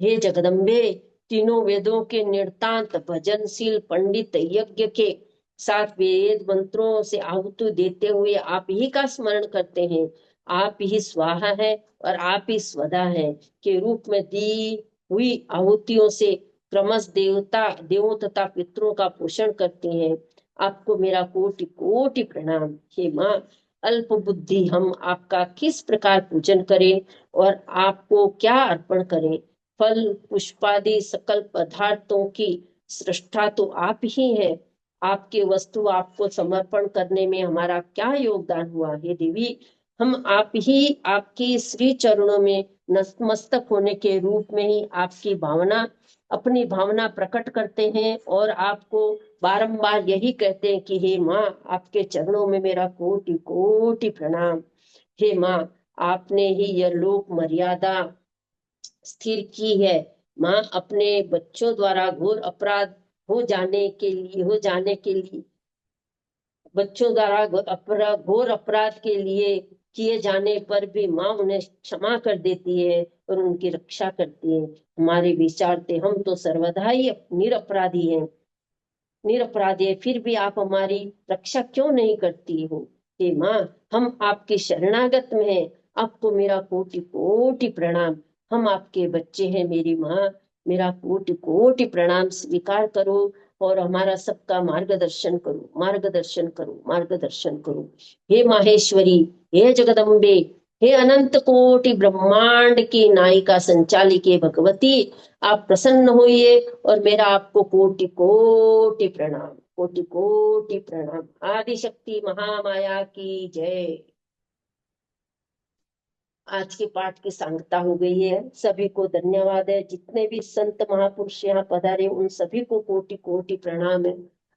हे जगदम्बे, तीनों वेदों के नितांत भजनशील पंडित यज्ञ के साथ वेद मंत्रों से आहुति देते हुए आप ही का स्मरण करते हैं। आप ही स्वाहा है और आप ही स्वधा है के रूप में दी हुई आहुतियों से क्रमश देवों तथा पितरों का पोषण करते हैं। आपको मेरा कोटि कोटि प्रणाम। हे माँ, अल्प बुद्धि हम आपका किस प्रकार पूजन करें और आपको क्या अर्पण करें। फल पुष्पादि सकल पदार्थों की सृष्टा तो आप ही है। आपके वस्तु आपको समर्पण करने में हमारा क्या योगदान हुआ। हे देवी, हम आप ही आपके श्री चरणों में नतमस्तक होने के रूप में ही आपकी भावना, अपनी भावना प्रकट करते हैं और आपको बारंबार यही कहते हैं कि हे माँ, आपके चरणों में मेरा कोटि कोटि प्रणाम। हे माँ, आपने ही यह लोक मर्यादा स्थिर की है। माँ, अपने बच्चों द्वारा घोर अपराध हो जाने के लिए बच्चों द्वारा घोर अपराध के लिए किए जाने पर भी माँ उन्हें क्षमा कर देती है और उनकी रक्षा करती है। हमारे विचारते हम तो सर्वदा ही निरपराधी है, फिर भी आप हमारी रक्षा क्यों नहीं करती हो। हे माँ, हम आपके शरणागत में हैं। आपको मेरा कोटि कोटि प्रणाम। हम आपके बच्चे हैं मेरी माँ, मेरा कोटि कोटि प्रणाम स्वीकार करो और हमारा सबका मार्गदर्शन करो, मार्गदर्शन करो, मार्गदर्शन करो। हे माहेश्वरी, हे जगदम्बे, हे अनंत कोटि ब्रह्मांड की नायिका संचालिके भगवती, आप प्रसन्न होइए और मेरा आपको कोटि कोटि प्रणाम, कोटि कोटि प्रणाम। आदि शक्ति महामाया की जय। आज के पाठ की सांगता हो गई है। सभी को धन्यवाद है। जितने भी संत महापुरुष यहाँ पधारे उन सभी को कोटि कोटि प्रणाम है।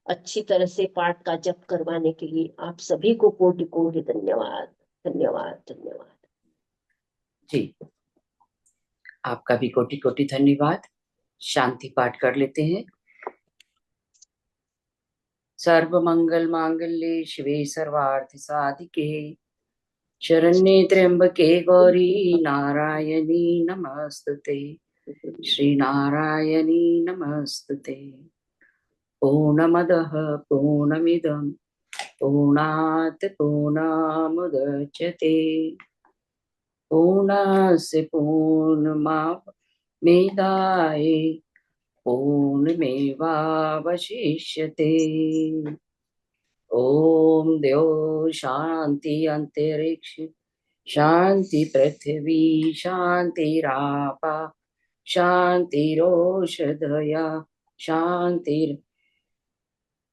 अच्छी तरह से पाठ का जप करवाने के लिए आप सभी को कोटि कोटि धन्यवाद, धन्यवाद, धन्यवाद। जी, आपका भी कोटि कोटि धन्यवाद। शांति पाठ कर लेते हैं। सर्व मंगल मांगल्ये शिवे सर्वार्थ साधिके शरण्ये त्र्यंबके गौरी नारायणी नमस्तुते। श्री नारायणी नमस्तुते। पूर्णमदः पूर्णमिदं पूर्णात् पूर्णमुदच्यते पूर्णस्य पूर्णमादाय पूर्णमेवावशिष्यते। ओम द्यो शांति अंतरिक्ष शांति पृथ्वी शांतिरापा शांतिरोषधया शांति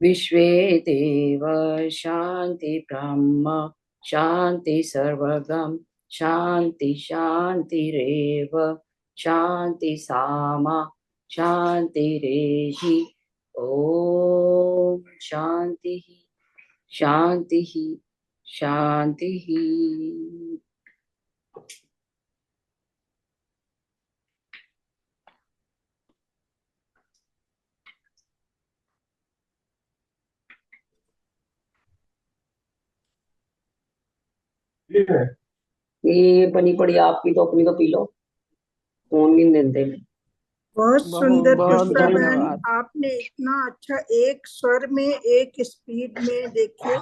विश्वे देव शांति ब्रह्म शांति सर्वगम शांति शांतिरेव शांति सामा शांतिरेहि। ओम शांति शांति शांति। ये बनी पड़ी आपकी तो अपनी तो पी लो, फोन नहीं देते। बहुत सुंदर बहुत पुष्पा बहन, धन्यवाद। आपने इतना अच्छा एक स्वर में एक स्पीड में देखिए